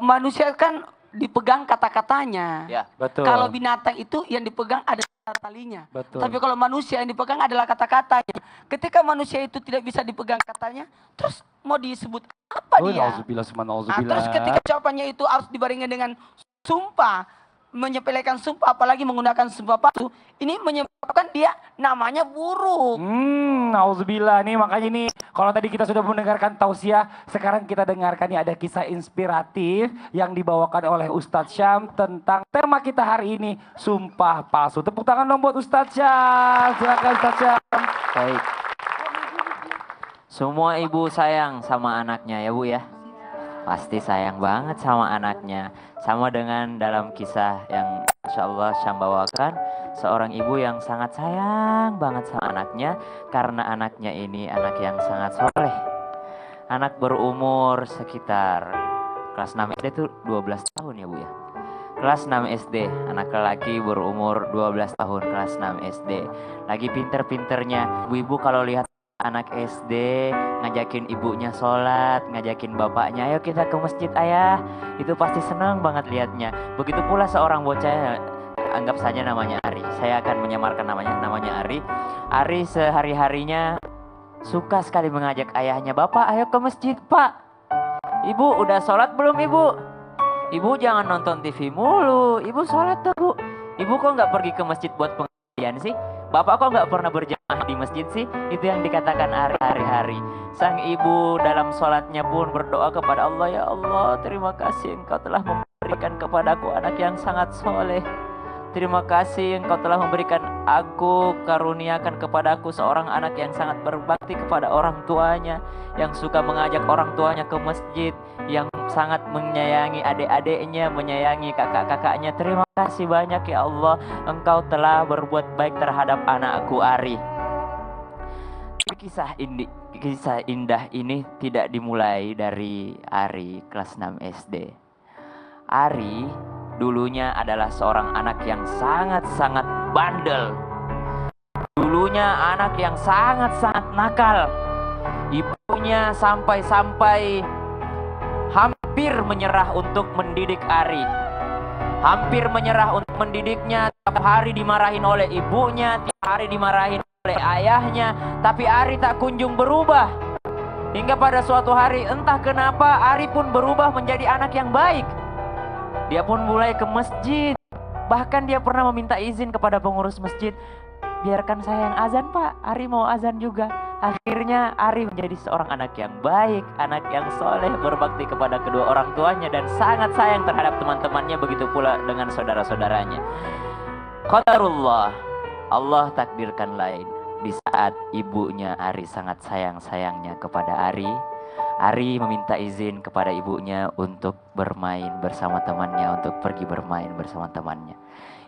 manusia kan dipegang kata-katanya. Ya. Betul. Kalau binatang itu yang dipegang ada talinya. Betul. Tapi kalau manusia yang dipegang adalah kata-katanya. Ketika manusia itu tidak bisa dipegang katanya, terus mau disebut apa dia? Nauzubillah summa Nah, nauzubillah. terus ketika jawabannya itu harus dibarengi dengan sumpah, menyepelekan sumpah, apalagi menggunakan sumpah palsu, ini menyebabkan dia namanya buruk. Nauzubillah nih makanya nih kalau tadi kita sudah mendengarkan tausiah, sekarang kita dengarkan nih ada kisah inspiratif yang dibawakan oleh Ustadz Syam tentang tema kita hari ini, sumpah palsu. Tepuk tangan dong buat Ustadz Syam. Silakan Ustadz Syam. Baik. Semua ibu sayang sama anaknya ya Bu ya. Pasti sayang banget sama anaknya. Sama dengan dalam kisah yang Insya Allah Syam bawakan. Seorang ibu yang sangat sayang banget sama anaknya. Karena anaknya ini anak yang sangat soleh. Anak berumur sekitar kelas 6 SD itu 12 tahun ya Bu ya. Kelas 6 SD, anak lelaki berumur 12 tahun kelas 6 SD. Lagi pinter-pinternya. Ibu-ibu kalau lihat anak SD ngajakin ibunya sholat, ngajakin bapaknya, ayo kita ke masjid ayah. Itu pasti senang banget liatnya. Begitu pula seorang bocah, anggap saja namanya Ari. Saya akan menyamarkan namanya Ari. Ari sehari-harinya suka sekali mengajak ayahnya, bapak ayo ke masjid pak. Ibu udah sholat belum ibu? Ibu jangan nonton TV mulu, ibu sholat tuh bu. Ibu kok nggak pergi ke masjid buat pengajian sih? Bapak kok nggak pernah berjamaah di masjid sih? Itu yang dikatakan hari-hari. Sang ibu dalam sholatnya pun berdoa kepada Allah, ya Allah terima kasih engkau telah memberikan kepadaku anak yang sangat soleh. Terima kasih engkau telah memberikan aku, karuniakan kepadaku seorang anak yang sangat berbakti kepada orang tuanya, yang suka mengajak orang tuanya ke masjid, yang sangat menyayangi adik-adiknya, menyayangi kakak-kakaknya. Terima kasih banyak ya Allah, engkau telah berbuat baik terhadap anakku Ari. Kisah indah ini tidak dimulai dari Ari kelas 6 SD. Ari dulunya adalah seorang anak yang sangat-sangat bandel. Dulunya anak yang sangat-sangat nakal. Ibunya sampai-sampai hampir menyerah untuk mendidik Ari. Hampir menyerah untuk mendidiknya. Tiap hari dimarahin oleh ibunya, tiap hari dimarahin oleh ayahnya. Tapi Ari tak kunjung berubah. Hingga pada suatu hari entah kenapa Ari pun berubah menjadi anak yang baik. Dia pun mulai ke masjid. Bahkan dia pernah meminta izin kepada pengurus masjid. Biarkan saya yang azan pak, Ari mau azan juga. Akhirnya Ari menjadi seorang anak yang baik, anak yang soleh, berbakti kepada kedua orang tuanya dan sangat sayang terhadap teman-temannya, begitu pula dengan saudara-saudaranya. Qadarullah, Allah takdirkan lain. Di saat ibunya Ari sangat sayang-sayangnya kepada Ari meminta izin kepada ibunya untuk bermain bersama temannya, untuk pergi bermain bersama temannya.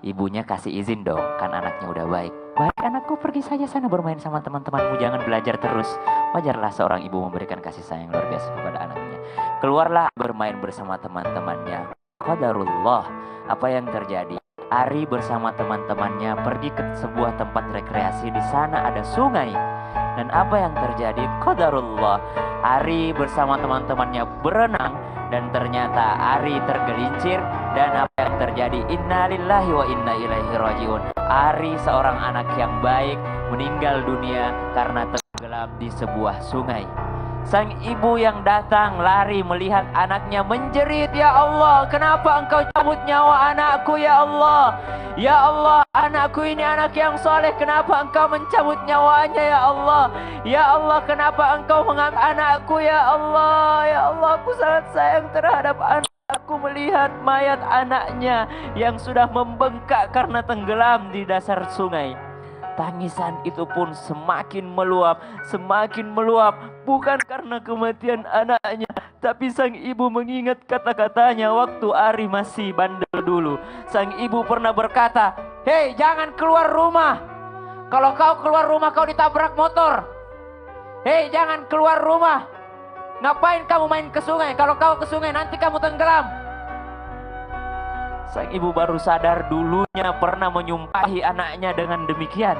Ibunya kasih izin dong, kan anaknya udah baik. Baik anakku, pergi saja sana bermain sama teman-temanmu, jangan belajar terus. Wajarlah seorang ibu memberikan kasih sayang luar biasa kepada anaknya. Keluarlah bermain bersama teman-temannya. Qadarullah, apa yang terjadi? Ari bersama teman-temannya pergi ke sebuah tempat rekreasi. Di sana ada sungai. Dan apa yang terjadi? Qadarullah. Ari bersama teman-temannya berenang dan ternyata Ari tergelincir dan apa yang terjadi? Innalillahi wa inna ilaihi rajiun. Ari seorang anak yang baik meninggal dunia karena tenggelam di sebuah sungai. Sang ibu yang datang lari melihat anaknya menjerit, "Ya Allah, kenapa engkau cabut nyawa anakku ya Allah? Ya Allah, anakku ini anak yang soleh, kenapa engkau mencabut nyawanya ya Allah? Ya Allah, kenapa engkau mengambil anakku ya Allah? Ya Allah, aku sangat sayang terhadap anakku melihat mayat anaknya yang sudah membengkak karena tenggelam di dasar sungai." Tangisan itu pun semakin meluap, bukan karena kematian anaknya, tapi sang ibu mengingat kata-katanya waktu Ari masih bandel dulu. Sang ibu pernah berkata, "Hei, jangan keluar rumah. Kalau kau keluar rumah kau ditabrak motor. Hei, jangan keluar rumah. Ngapain kamu main ke sungai? Kalau kau ke sungai nanti kamu tenggelam." Sang ibu baru sadar dulunya pernah menyumpahi anaknya dengan demikian.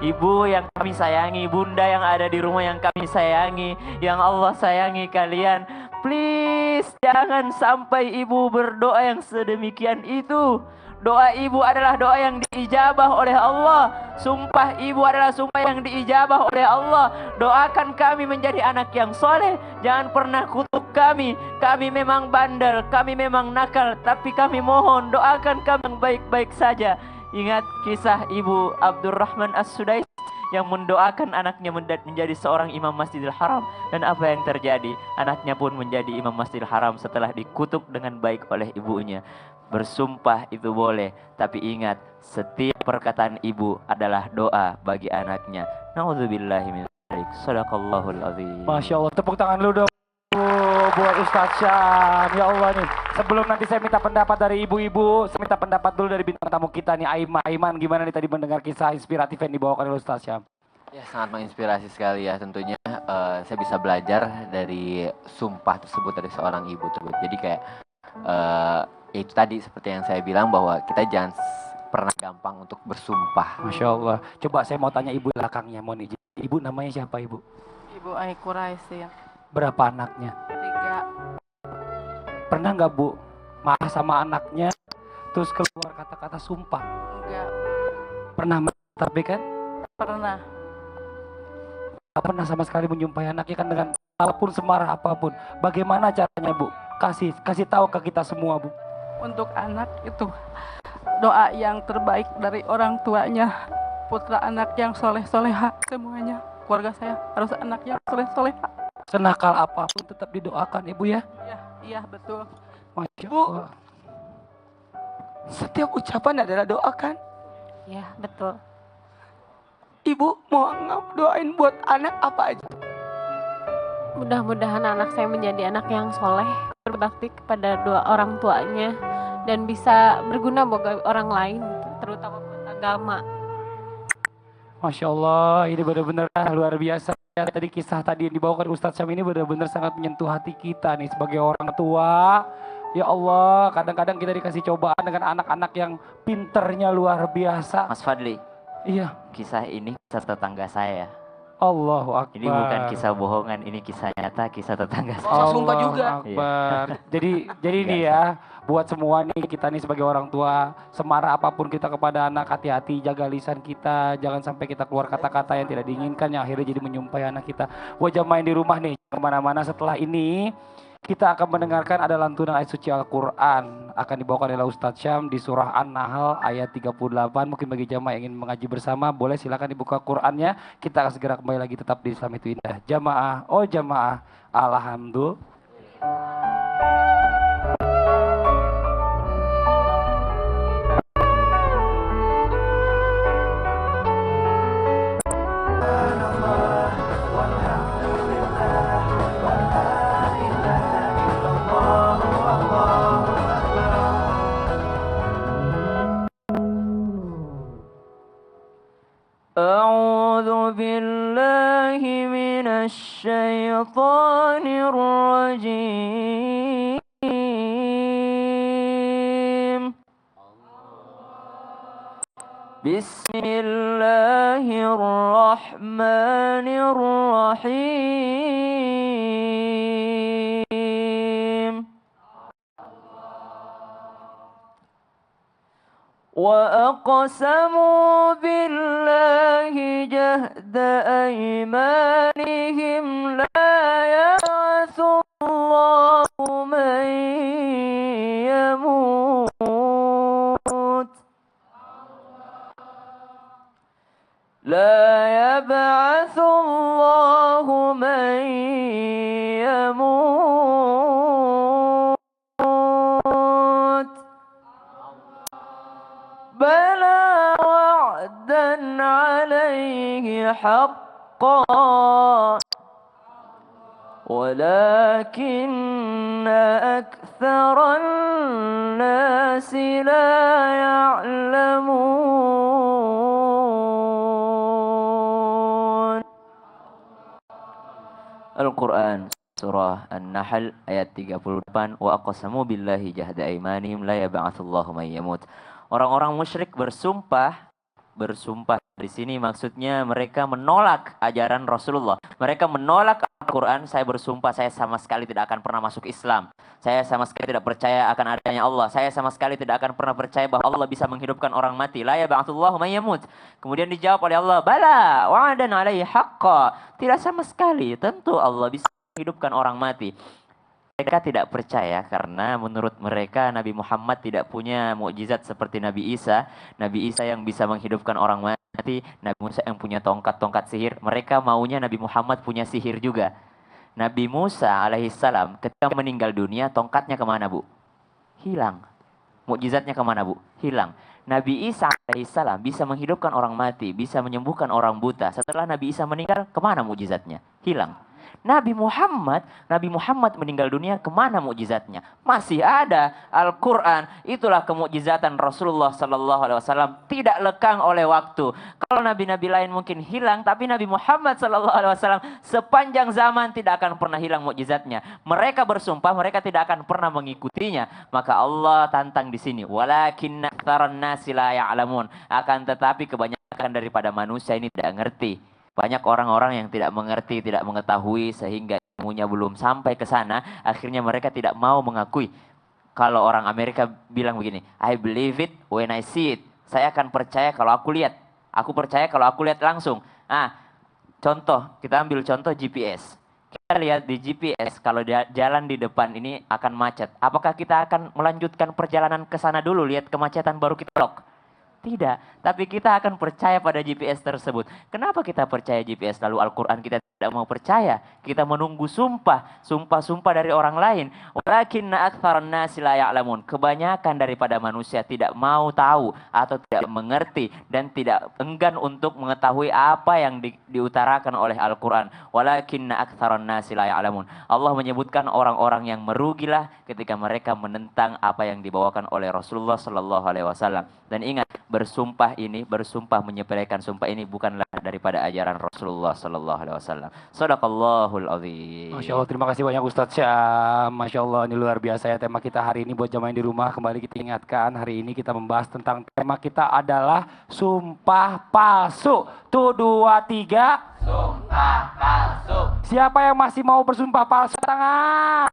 Ibu yang kami sayangi, bunda yang ada di rumah yang kami sayangi, yang Allah sayangi kalian, please jangan sampai ibu berdoa yang sedemikian itu. Doa ibu adalah doa yang diijabah oleh Allah. Sumpah ibu adalah sumpah yang diijabah oleh Allah. Doakan kami menjadi anak yang soleh. Jangan pernah kutuk kami. Kami memang bandel, kami memang nakal, tapi kami mohon doakan kami yang baik-baik saja. Ingat kisah ibu Abdurrahman As-Sudais yang mendoakan anaknya menjadi seorang imam Masjidil Haram. Dan apa yang terjadi? Anaknya pun menjadi imam Masjidil Haram setelah dikutuk dengan baik oleh ibunya. Bersumpah itu boleh, tapi ingat setiap perkataan ibu adalah doa bagi anaknya. Nauzubillahi min dzalik. Shadaqallahul azim. Masya Allah, tepuk tangan lu dong buat Ustadz Syam. Ya Allah nih, sebelum nanti saya minta pendapat dari ibu-ibu, saya minta pendapat dulu dari bintang tamu kita nih, Aiman. Gimana nih tadi mendengar kisah inspiratif yang dibawakan oleh Ustadz Syam? Ya, sangat menginspirasi sekali ya. Tentunya saya bisa belajar dari sumpah tersebut dari seorang ibu tersebut. Jadi kayak itu tadi seperti yang saya bilang bahwa kita jangan pernah gampang untuk bersumpah. Masya Allah. Coba saya mau tanya ibu belakangnya, mau nih. Ibu namanya siapa ibu? Ibu Aiku Raisin. Berapa anaknya? 3. Pernah nggak bu marah sama anaknya terus keluar kata-kata sumpah? Enggak. Pernah tapi kan? Pernah. Gak pernah sama sekali menyumpahi anaknya kan dengan apapun, semarah apapun. Bagaimana caranya bu? Kasih tahu ke kita semua bu. Untuk anak itu doa yang terbaik dari orang tuanya. Putra anak yang soleh-soleha semuanya. Keluarga saya harus anak yang soleh-soleha. Senakal apapun tetap didoakan ibu ya. Iya betul. Masya Bu, Allah. setiap ucapan adalah doa kan? Ya, betul. Ibu mau doain buat anak apa aja? Mudah-mudahan anak saya menjadi anak yang soleh, berbakti kepada dua orang tuanya, dan bisa berguna bagi orang lain, terutama buat agama. Masya Allah, ini benar-benar luar biasa. Tadi kisah tadi yang dibawakan Ustadz Syam ini benar-benar sangat menyentuh hati kita nih sebagai orang tua. Ya Allah, kadang-kadang kita dikasih cobaan dengan anak-anak yang pinternya luar biasa. Mas Fadli, Iya. kisah ini kisah tetangga saya. Allahu Akbar. Ini bukan kisah bohongan, ini kisah nyata, kisah tetangga saya. Masa sumpah juga? Akbar. Jadi ini ya, buat semua nih, kita nih sebagai orang tua, semarah apapun kita kepada anak, hati-hati, jaga lisan kita, jangan sampai kita keluar kata-kata yang tidak diinginkan, yang akhirnya jadi menyumpahi anak kita. Buat jamaah yang di rumah nih, kemana-mana setelah ini, kita akan mendengarkan ada lantunan ayat suci Al-Quran. Akan dibawakan oleh Ustadz Syam di surah An-Nahl ayat 38. Mungkin bagi jamaah yang ingin mengaji bersama, boleh silakan dibuka Qurannya. Kita akan segera kembali lagi tetap di Islam Itu Indah. Jamaah, oh jamaah, alhamdulillah. أعوذ بالله من الشيطان الرجيم Bismillahirrahmanirrahim. وأقسموا بالله جهد أيمانهم لا يبعث الله من يموت لا يبعث الله من يموت بلى وعدا عليه حقا ولكن أكثر الناس لا يعلمون. Al-Quran Surah An-Nahl ayat 38. Wa aqsamu billahi jahda aimanihim la yab'atsullahu man yamut. Orang-orang musyrik bersumpah di sini maksudnya mereka menolak ajaran Rasulullah. Mereka menolak Al-Quran. Saya bersumpah saya sama sekali tidak akan pernah masuk Islam. Saya sama sekali tidak percaya akan adanya Allah. Saya sama sekali tidak akan pernah percaya bahwa Allah bisa menghidupkan orang mati. La yab'atsullahu man yamut. Kemudian dijawab oleh Allah, bala wa'adan alaihi haqqa. Tidak sama sekali, tentu Allah bisa menghidupkan orang mati. Mereka tidak percaya karena menurut mereka Nabi Muhammad tidak punya mukjizat seperti Nabi Isa. Nabi Isa yang bisa menghidupkan orang mati, Nabi Musa yang punya tongkat-tongkat sihir. Mereka maunya Nabi Muhammad punya sihir juga. Nabi Musa alaihissalam ketika meninggal dunia, tongkatnya kemana, Bu? Hilang. Mukjizatnya kemana, Bu? Hilang. Nabi Isa alaihissalam bisa menghidupkan orang mati, bisa menyembuhkan orang buta. Setelah Nabi Isa meninggal, kemana mukjizatnya? Hilang. Nabi Muhammad meninggal dunia, kemana mukjizatnya? Masih ada Al-Quran. Itulah kemukjizatan Rasulullah Sallallahu Alaihi Wasallam, tidak lekang oleh waktu. Kalau nabi-nabi lain mungkin hilang, tapi Nabi Muhammad Sallallahu Alaihi Wasallam sepanjang zaman tidak akan pernah hilang mukjizatnya. Mereka bersumpah mereka tidak akan pernah mengikutinya. Maka Allah tantang di sini. Walakinna aktsaran nasi la ya'lamun. Akan tetapi kebanyakan daripada manusia ini tidak ngerti. Banyak orang-orang yang tidak mengerti, tidak mengetahui sehingga ilmunya belum sampai ke sana. Akhirnya mereka tidak mau mengakui. Kalau orang Amerika bilang begini, I believe it when I see it. Saya akan percaya kalau aku lihat. Aku percaya kalau aku lihat langsung. Contoh, kita ambil contoh GPS. Kita lihat di GPS kalau jalan di depan ini akan macet. Apakah kita akan melanjutkan perjalanan ke sana dulu, lihat kemacetan baru kita lock? Tidak, tapi kita akan percaya pada GPS tersebut. Kenapa kita percaya GPS lalu Al-Quran kita tidak mau percaya? Kita menunggu sumpah dari orang lain. Walakinna aktsaran nasi la ya'lamun. Kebanyakan daripada manusia tidak mau tahu atau tidak mengerti dan tidak enggan untuk mengetahui apa yang diutarakan oleh Al-Quran. Walakinna aktsaran nasi la ya'lamun. Allah menyebutkan orang-orang yang merugilah ketika mereka menentang apa yang dibawakan oleh Rasulullah Sallallahu Alaihi Wasallam. Dan ingat, bersumpah menyepelekan sumpah ini bukanlah daripada ajaran Rasulullah Sallallahu Alaihi Wasallam. Shadaqallahul azim. Masya Allah, terima kasih banyak Ustadz Syam. Masya Allah, ini luar biasa ya tema kita hari ini. Buat jamaah di rumah, kembali kita ingatkan hari ini kita membahas tentang tema kita adalah sumpah palsu. Tuh 2, 3. Sumpah palsu. Siapa yang masih mau bersumpah palsu? Tangan.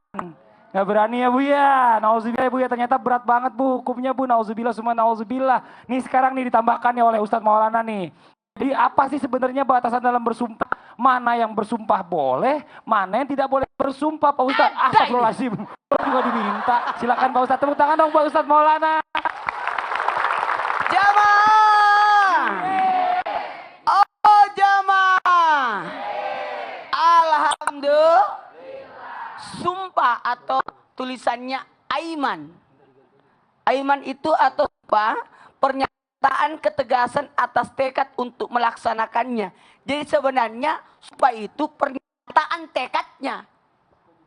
Gak berani ya Bu ya. Nauzubillah ya Bu ya. Ternyata berat banget Bu hukumnya Bu. Nauzubillah semua nauzubillah. Nih sekarang nih ditambahkan ya oleh Ustadz Maulana nih. Jadi apa sih sebenarnya batasan dalam bersumpah? Mana yang bersumpah boleh, mana yang tidak boleh bersumpah Pak Ustadz? Astagfirullahaladzim. Juga diminta. Silakan Pak Ustadz. Tepuk tangan dong Pak Ustadz Maulana. Jamaah. Oh jamaah. Alhamdulillah. Sumpah atau tulisannya aiman. Aiman itu atau sumpah pernyataan ketegasan atas tekad untuk melaksanakannya. Jadi sebenarnya sumpah itu pernyataan tekadnya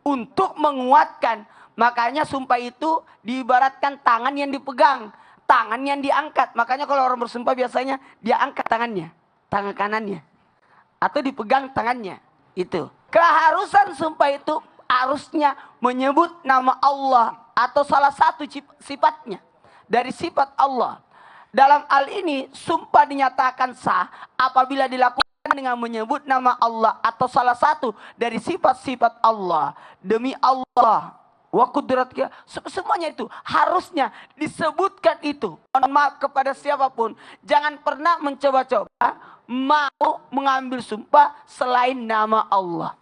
untuk menguatkan. Makanya sumpah itu diibaratkan tangan yang dipegang, tangan yang diangkat. Makanya kalau orang bersumpah biasanya dia angkat tangannya, tangan kanannya, atau dipegang tangannya. Itu keharusan sumpah itu harusnya menyebut nama Allah atau salah satu sifatnya dari sifat Allah. Dalam hal ini sumpah dinyatakan sah apabila dilakukan dengan menyebut nama Allah atau salah satu dari sifat-sifat Allah. Demi Allah wa kudratika, semuanya itu harusnya disebutkan itu. Mohon maaf kepada siapapun, jangan pernah mencoba-coba mau mengambil sumpah selain nama Allah.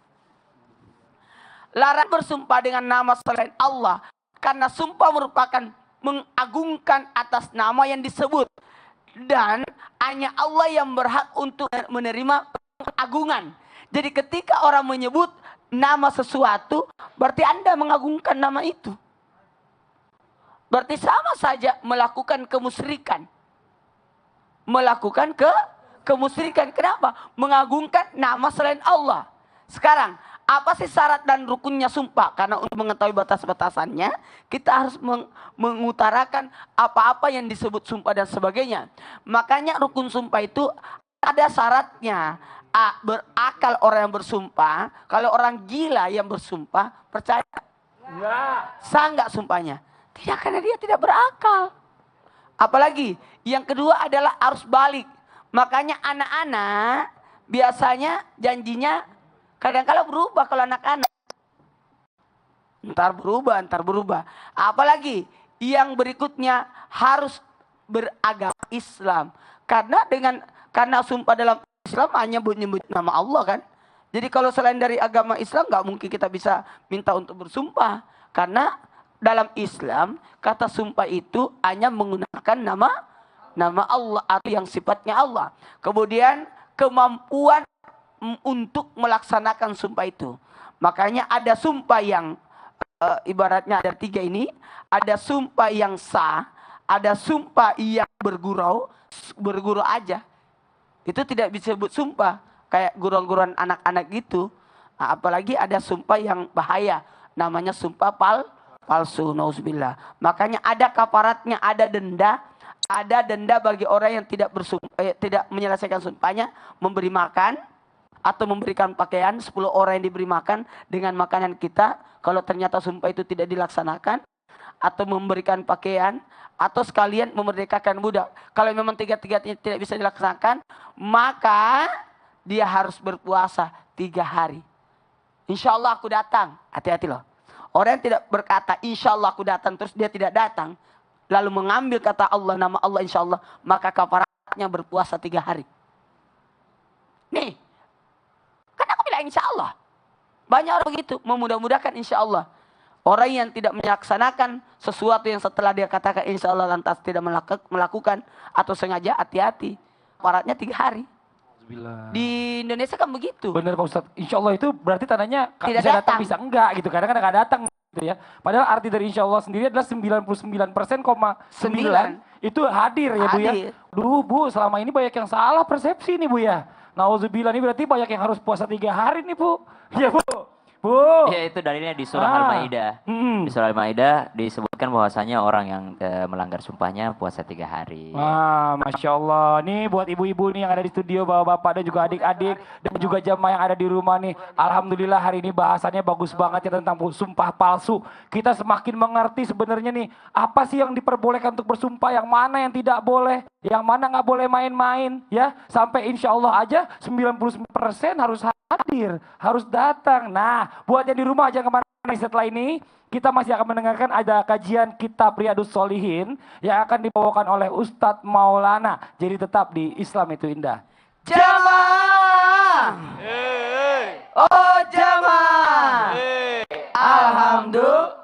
Larang bersumpah dengan nama selain Allah, karena sumpah merupakan mengagungkan atas nama yang disebut, dan hanya Allah yang berhak untuk menerima pengagungan. Jadi ketika orang menyebut nama sesuatu, berarti Anda mengagungkan nama itu. Berarti sama saja melakukan kemusyrikan. Melakukan kemusyrikan. Kenapa? Mengagungkan nama selain Allah. Sekarang, apa sih syarat dan rukunnya sumpah? Karena untuk mengetahui batas-batasannya, kita harus mengutarakan apa-apa yang disebut sumpah dan sebagainya. Makanya rukun sumpah itu ada syaratnya. Berakal orang yang bersumpah. Kalau orang gila yang bersumpah, percaya? Sah nggak sumpahnya? Tidak, karena dia tidak berakal. Apalagi, yang kedua adalah harus balik. Makanya anak-anak biasanya janjinya kadang-kala berubah kalau anak-anak. Ntar berubah. Apalagi yang berikutnya harus beragama Islam. Karena sumpah dalam Islam hanya menyebut nama Allah kan. Jadi kalau selain dari agama Islam nggak mungkin kita bisa minta untuk bersumpah. Karena dalam Islam kata sumpah itu hanya menggunakan nama Allah atau yang sifatnya Allah. Kemudian kemampuan untuk melaksanakan sumpah itu. Makanya ada sumpah yang ibaratnya ada 3 ini. Ada sumpah yang sah, ada sumpah yang bergurau aja. Itu tidak disebut sumpah. Kayak gurau-guruan anak-anak gitu. Nah, apalagi ada sumpah yang bahaya. Namanya sumpah palsu. Nauzubillah. Makanya ada kafaratnya, ada denda. Ada denda bagi orang yang tidak menyelesaikan sumpahnya, memberi makan atau memberikan pakaian. 10 orang yang diberi makan dengan makanan kita, kalau ternyata sumpah itu tidak dilaksanakan, atau memberikan pakaian, atau sekalian memerdekakan budak. Kalau memang tiga-tiganya tidak bisa dilaksanakan, maka dia harus berpuasa 3 hari. Insya Allah aku datang. Hati-hati loh. Orang yang tidak berkata insya Allah aku datang terus dia tidak datang, lalu mengambil kata Allah, nama Allah insya Allah, maka kafaratnya berpuasa 3 hari. Nih, kan aku bilang insya Allah. Banyak orang begitu, memudah-mudahkan insya Allah. Orang yang tidak melaksanakan sesuatu yang setelah dia katakan insya Allah lantas tidak melakukan atau sengaja, hati-hati. Kafaratnya 3 hari. Di Indonesia kan begitu. Bener Pak Ustadz, insya Allah itu berarti tandanya tidak bisa datang datang. bisa enggak gitu. Kadang-kadang nggak datang gitu ya. Padahal arti dari insya Allah sendiri adalah 99,9 itu hadir ya Bu ya. Duh Bu, selama ini banyak yang salah persepsi nih Bu ya. Nauzubillah, ini berarti banyak yang harus puasa 3 hari nih Bu. Ya Bu. Ya itu dalilnya di surah Al-Maidah. Di surah Al-Maidah disebutkan bahwasanya orang yang melanggar sumpahnya puasa 3 hari. Wah, Masya Allah. Nih buat ibu-ibu nih yang ada di studio, bapak-bapak dan juga adik-adik dan juga jamaah yang ada di rumah nih. Alhamdulillah hari ini bahasannya bagus banget ya tentang sumpah palsu. Kita semakin mengerti sebenarnya nih apa sih yang diperbolehkan untuk bersumpah, yang mana yang tidak boleh, yang mana nggak boleh main-main ya. Sampai insya Allah aja 99% harus hadir, harus datang. Nah, buat yang di rumah jangan kemana-mana. Setelah ini kita masih akan mendengarkan ada kajian kitab Riyadhus Shalihin yang akan dibawakan oleh Ustadz Maulana. Jadi tetap di Islam itu Indah. Jamaah. Oh jamaah. Alhamdulillah.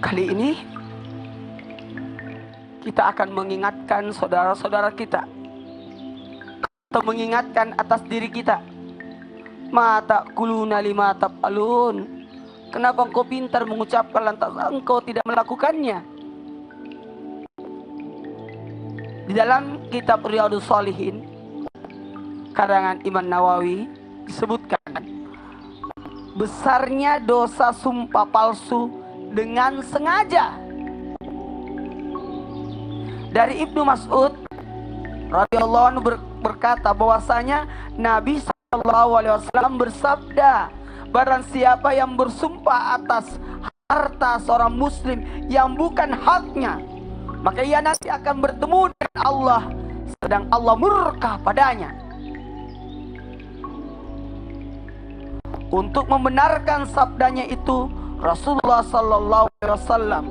Kali ini kita akan mengingatkan saudara-saudara kita atau mengingatkan atas diri kita. Mata kuluna lima taf'alun. Kenapa engkau pintar mengucapkan lantas engkau tidak melakukannya? Di dalam kitab Riyadhus Shalihin karangan Imam Nawawi disebutkan besarnya dosa sumpah palsu dengan sengaja. Dari Ibnu Mas'ud radhiyallahu anhu berkata bahwasanya Nabi SAW bersabda, barang siapa yang bersumpah atas harta seorang muslim yang bukan haknya, maka ia nanti akan bertemu dengan Allah sedang Allah murka padanya. Untuk membenarkan sabdanya itu, Rasulullah SAW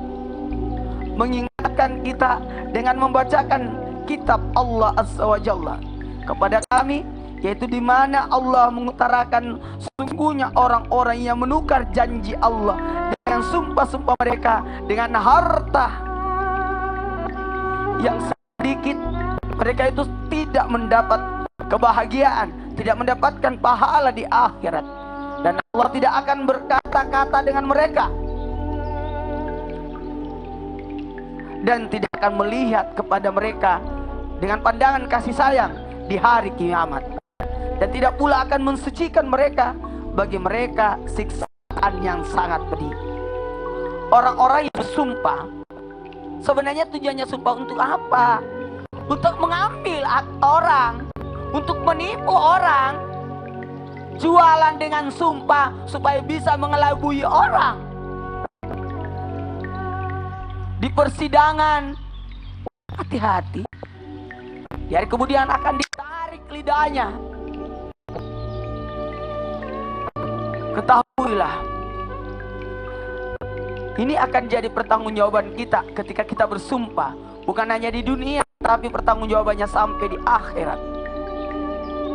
mengingatkan kita dengan membacakan kitab Allah Azza wa Jalla kepada kami, yaitu di mana Allah mengutarakan sesungguhnya orang-orang yang menukar janji Allah dengan sumpah-sumpah mereka dengan harta yang sedikit, mereka itu tidak mendapat kebahagiaan, tidak mendapatkan pahala di akhirat, dan Allah tidak akan berkata-kata dengan mereka dan tidak akan melihat kepada mereka dengan pandangan kasih sayang di hari kiamat, dan tidak pula akan mensucikan mereka bagi mereka siksaan yang sangat pedih. Orang-orang yang bersumpah, sebenarnya tujuannya sumpah untuk apa? Untuk mengambil hak orang, untuk menipu orang, jualan dengan sumpah supaya bisa mengelabui orang. Di persidangan, hati-hati, di hari kemudian akan ditarik lidahnya. Ketahuilah, ini akan jadi pertanggungjawaban kita ketika kita bersumpah, bukan hanya di dunia, tapi pertanggungjawabannya sampai di akhirat.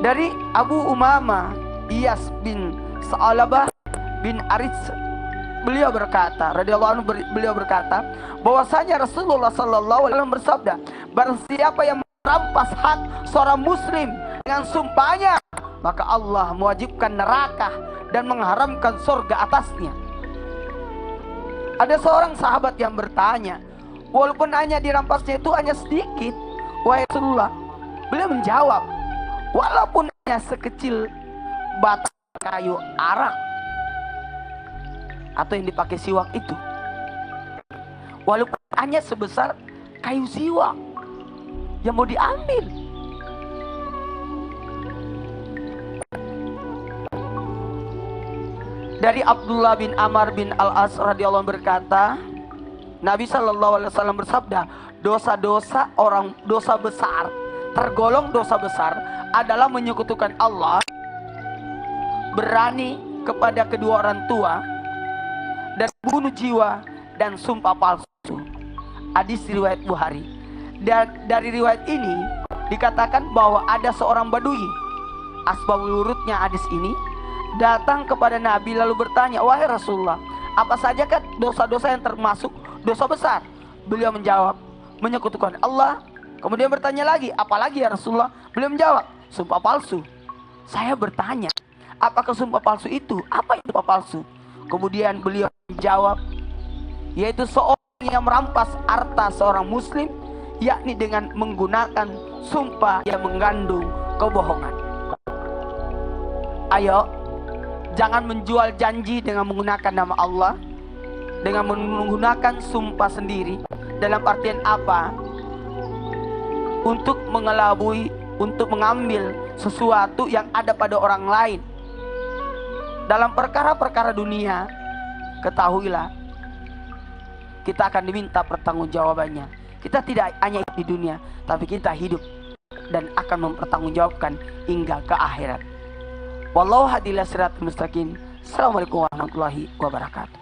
Dari Abu Umamah Iyas bin Sa'labah bin Arits, beliau berkata, radhiyallahu anhu, beliau berkata bahwasanya Rasulullah sallallahu alaihi wasallam bersabda, barang siapa yang merampas hak seorang muslim dengan sumpahnya, maka Allah mewajibkan neraka dan mengharamkan surga atasnya. Ada seorang sahabat yang bertanya, walaupun hanya dirampasnya itu hanya sedikit, wahai Rasulullah. Beliau menjawab, walaupun hanya sekecil batang kayu arak atau yang dipakai siwak itu, walaupun hanya sebesar kayu siwak yang mau diambil, dari Abdullah bin Amr bin Al-As radhiyallahu anhu berkata, Nabi sallallahu alaihi wasallam bersabda, dosa besar, tergolong dosa besar adalah menyekutukan Allah, berani kepada kedua orang tua, dan bunuh jiwa, dan sumpah palsu. Hadis riwayat Bukhari. Dan dari riwayat ini dikatakan bahwa ada seorang badui, asbabul wurudnya hadis ini, datang kepada Nabi lalu bertanya, wahai Rasulullah, apa saja kan dosa-dosa yang termasuk dosa besar? Beliau menjawab, menyekutukan Allah. Kemudian bertanya lagi, apalagi ya Rasulullah? Beliau menjawab, sumpah palsu. Saya bertanya, apakah sumpah palsu itu? Apa itu sumpah palsu? Kemudian beliau menjawab, yaitu seorang yang merampas harta seorang muslim, yakni dengan menggunakan sumpah yang mengandung kebohongan. Ayo, jangan menjual janji dengan menggunakan nama Allah, dengan menggunakan sumpah sendiri. Dalam artian apa? Untuk mengelabui, untuk mengambil sesuatu yang ada pada orang lain. Dalam perkara-perkara dunia, ketahuilah, kita akan diminta pertanggungjawabannya. Kita tidak hanya di dunia, tapi kita hidup dan akan mempertanggungjawabkan hingga ke akhirat. Wallahu hadilah siratal mustaqim. Assalamualaikum warahmatullahi wabarakatuh.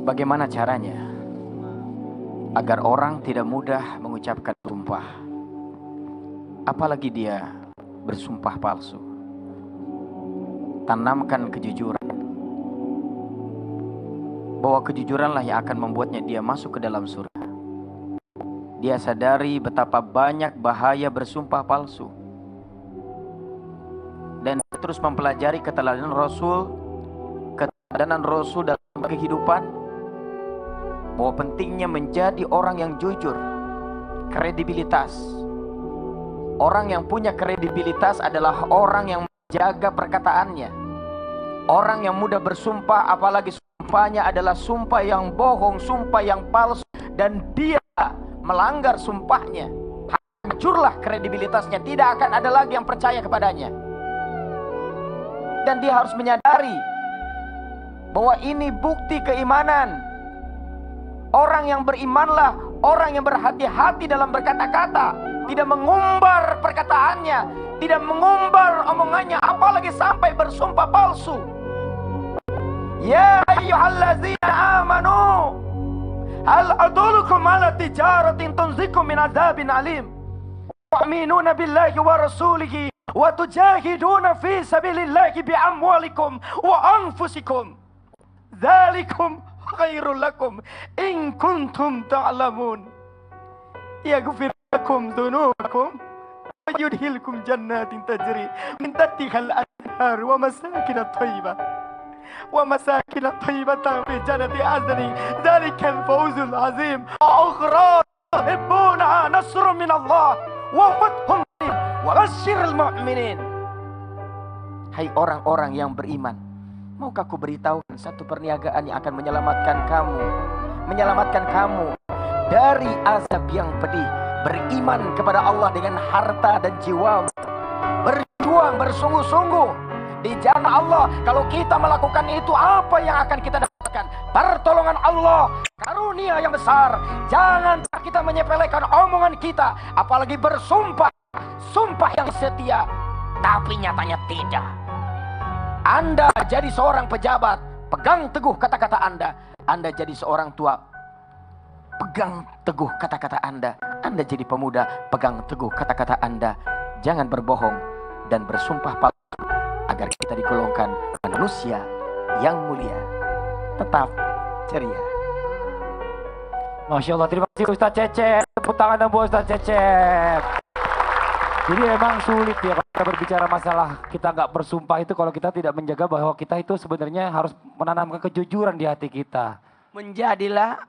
Bagaimana caranya agar orang tidak mudah mengucapkan sumpah, apalagi dia bersumpah palsu? Tanamkan kejujuran, bahwa kejujuranlah yang akan membuatnya dia masuk ke dalam surga. Dia sadari betapa banyak bahaya bersumpah palsu, dan terus mempelajari keteladanan Rasul dalam kehidupan, bahwa pentingnya menjadi orang yang jujur. Kredibilitas. Orang yang punya kredibilitas adalah orang yang menjaga perkataannya. Orang yang mudah bersumpah, apalagi sumpahnya adalah sumpah yang bohong, sumpah yang palsu, dan dia melanggar sumpahnya, hancurlah kredibilitasnya. Tidak akan ada lagi yang percaya kepadanya. Dan dia harus menyadari bahwa ini bukti keimanan. Orang yang berimanlah orang yang berhati-hati dalam berkata-kata, tidak mengumbar perkataannya, tidak mengumbar omongannya, apalagi sampai bersumpah palsu. Ya ayyuhallazina amanu, hal adullukum ala tijaratin tunzikum min adzabin alim, tu'minuna billahi wa rasulihi wa tujahiduna fi sabilillahi bi amwalikum wa anfusikum. Dzalikum khairul lakum in kuntum ta'lamun. Yaghfir lakum dzunubakum wa yudkhilkum jannatin tajri min tahtiha al-anhar wa masakin thayyibah wa masakin thayyibatan fi jannati adnin. Dzalikal fawzul azim. Ukhra tuhibbuna nasrun min Allah wa fathun wa basyiril mu'minin. Hai orang-orang yang beriman, maukah ku beritahukan satu perniagaan yang akan menyelamatkan kamu dari azab yang pedih? Beriman kepada Allah dengan harta dan jiwa, berjuang bersungguh-sungguh di jalan Allah. Kalau kita melakukan itu, apa yang akan kita dapatkan? Pertolongan Allah, karunia yang besar. Jangan kita menyepelekan omongan kita, apalagi bersumpah, sumpah yang setia, tapi nyatanya tidak. Anda jadi seorang pejabat, pegang teguh kata-kata Anda. Anda jadi seorang tua, pegang teguh kata-kata Anda. Anda jadi pemuda, pegang teguh kata-kata Anda. Jangan berbohong dan bersumpah palsu, agar kita digolongkan manusia yang mulia. Tetap ceria. Masya Allah, terima kasih Ustaz Cecep. Tepuk tangan dong buat Ustaz Cecep. Jadi memang sulit ya kalau kita berbicara masalah kita nggak bersumpah itu, kalau kita tidak menjaga bahwa kita itu sebenarnya harus menanamkan kejujuran di hati kita. Menjadilah,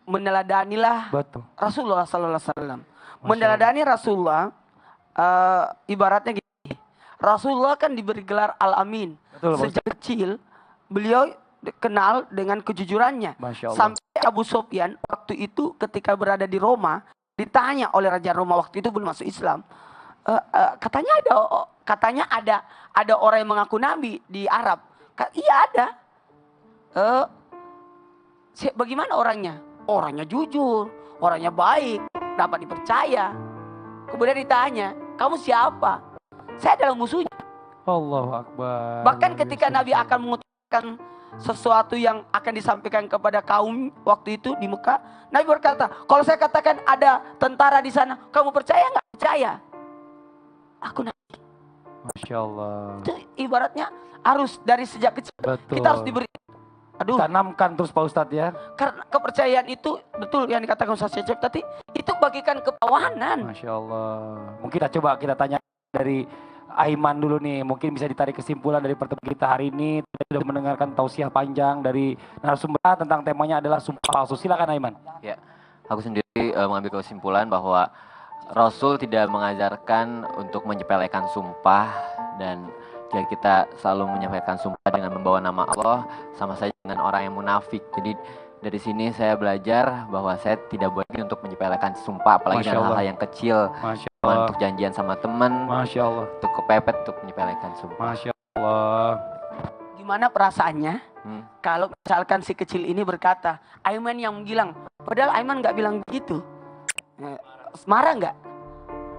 meneladanilah Betul. Rasulullah Sallallahu Alaihi Wasallam. Meneladani Rasulullah, ibaratnya gini. Rasulullah kan diberi gelar Al-Amin. Betul, sejak kecil beliau kenal dengan kejujurannya. Sampai Abu Sufyan waktu itu ketika berada di Roma, ditanya oleh Raja Roma waktu itu belum masuk Islam, katanya ada orang yang mengaku nabi di Arab. Iya ada. Bagaimana orangnya? Orangnya jujur, orangnya baik, dapat dipercaya. Kemudian ditanya, kamu siapa? Saya adalah musuhnya. Allahu Akbar. Bahkan ketika Nabi akan mengutarakan sesuatu yang akan disampaikan kepada kaum waktu itu di Mekah, Nabi berkata, kalau saya katakan ada tentara di sana, kamu percaya nggak? Percaya. Aku Nabi. Masya Allah. Itu ibaratnya harus dari sejak kecil. Betul. Kita harus diberi. Tanamkan terus Pak Ustadz ya. Karena kepercayaan itu betul yang dikatakan Ustaz Cecep tadi, itu bagikan kepawanan. Masya Allah. Mungkin kita tanya dari Aiman dulu nih, mungkin bisa ditarik kesimpulan dari pertemuan kita hari ini. Kita sudah mendengarkan tausiah panjang dari narasumber tentang temanya adalah sumpah palsu. Silakan Aiman. Ya, aku sendiri mengambil kesimpulan bahwa Rasul tidak mengajarkan untuk menyepelekan sumpah, dan jika kita selalu menyampaikan sumpah dengan membawa nama Allah, sama saja dengan orang yang munafik. Jadi dari sini saya belajar bahwa saya tidak boleh untuk menyepelekan sumpah, apalagi dengan hal-hal yang kecil. Masya Allah. Untuk janjian sama teman, Masya Allah. untuk kepepet, untuk menyepelekan sumpah. Masya Allah. Gimana perasaannya kalau misalkan si kecil ini berkata, Aiman yang bilang, padahal Aiman nggak bilang begitu. Marah nggak?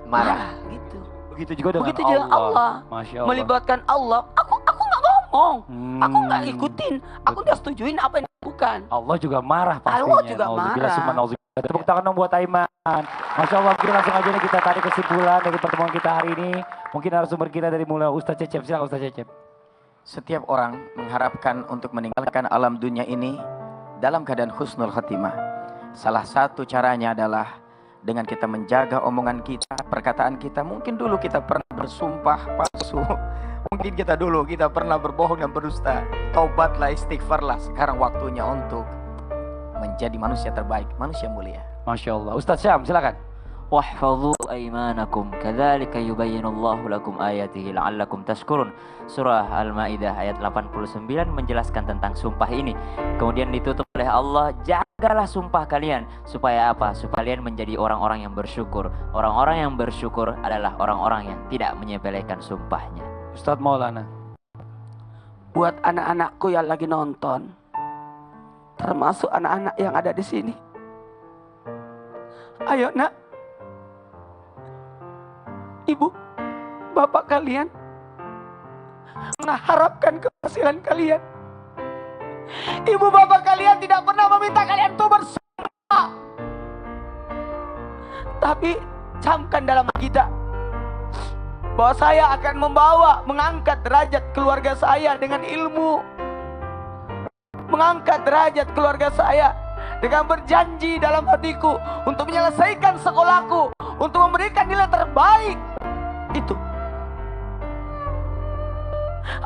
Marah. Gitu. Begitu juga dengan Allah. Masya Allah. Melibatkan Allah. Aku nggak ngomong. Aku nggak ikutin. Aku nggak setujuin apa yang dilakukan. Allah juga marah pastinya. Allah juga marah. Tepuk tangan dong buat Aiman. Masya Allah, mungkin langsung aja nih kita tarik kesimpulan dari pertemuan kita hari ini. Mungkin narasumber kita dari mulai Ustaz Cecep. Silakan Ustaz Cecep. Setiap orang mengharapkan untuk meninggalkan alam dunia ini dalam keadaan husnul khatimah. Salah satu caranya adalah dengan kita menjaga omongan kita, perkataan kita. Mungkin dulu kita pernah bersumpah palsu. Mungkin kita pernah berbohong dan berdusta. Taubatlah, istighfarlah. Sekarang waktunya untuk menjadi manusia terbaik, manusia mulia. Masya Allah. Ustadz Syam, silakan. Wahfadhu aymanakum kadzalika yubayyinullahu lakum ayatihi la'allakum tashkurun. Surah Al-Maidah ayat 89 menjelaskan tentang sumpah ini. Kemudian ditutup oleh Allah, jagalah sumpah kalian supaya apa? Supaya kalian menjadi orang-orang yang bersyukur. Orang-orang yang bersyukur adalah orang-orang yang tidak menyepelekan sumpahnya. Ustadz Maulana. Buat anak-anakku yang lagi nonton, termasuk anak-anak yang ada di sini. Ayo nak, ibu, bapak kalian mengharapkan keberhasilan kalian. Ibu bapak kalian tidak pernah meminta kalian untuk bersumpah. Tapi camkan dalam kita bahwa saya akan mengangkat derajat keluarga saya dengan ilmu. Mengangkat derajat keluarga saya dengan berjanji dalam hatiku untuk menyelesaikan sekolahku, untuk memberikan nilai terbaik. Itu.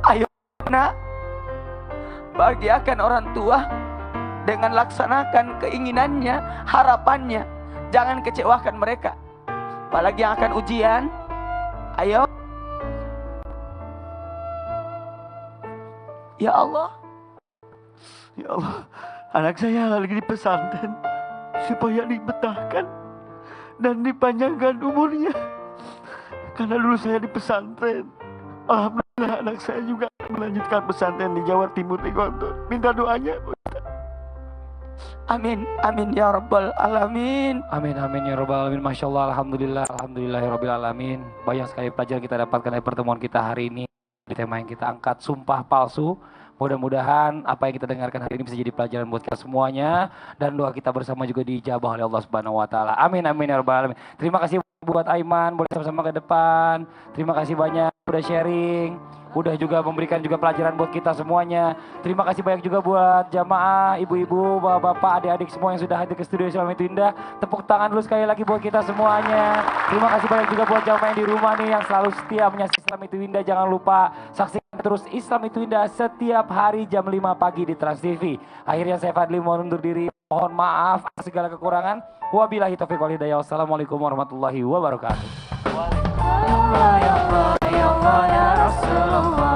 Ayo nak, bahagiakan orang tua dengan laksanakan keinginannya, harapannya. Jangan kecewakan mereka. Apalagi yang akan ujian. Ayo. Ya Allah. Ya Allah, anak saya lagi di pesantren supaya dibetahkan dan dipanjangkan umurnya. Karena dulu saya di pesantren, alhamdulillah anak saya juga melanjutkan pesantren di Jawa Timur di Gontor. Minta doanya. Amin, amin ya rabbal alamin. Amin, amin ya rabbal alamin. Masya Allah, alhamdulillah, alhamdulillah ya rabbil alamin. Banyak sekali pelajaran kita dapatkan dari pertemuan kita hari ini. Di tema yang kita angkat, sumpah palsu. Mudah-mudahan apa yang kita dengarkan hari ini bisa jadi pelajaran buat kita semuanya, dan doa kita bersama juga diijabah oleh Allah Subhanahu wa taala. Amin, amin ya rabbal alamin. Terima kasih buat Aiman, boleh sama-sama ke depan. Terima kasih banyak udah sharing, udah juga memberikan juga pelajaran buat kita semuanya. Terima kasih banyak juga buat jamaah, ibu-ibu, bapak-bapak, adik-adik semua yang sudah hadir ke studio Islam Itu Indah. Tepuk tangan dulu sekali lagi buat kita semuanya. Terima kasih banyak juga buat jamaah yang di rumah nih yang selalu setia menyaksikan Islam Itu Indah. Jangan lupa saksikan terus Islam Itu Indah setiap hari jam 5 pagi di Trans TV. Akhirnya saya Fadli mohon undur diri. Mohon maaf atas segala kekurangan. Wabillahi taufiq wal hidayah. Wassalamualaikum warahmatullahi wabarakatuh. Ya Allah, ya Allah, ya Allah, ya Rasulullah.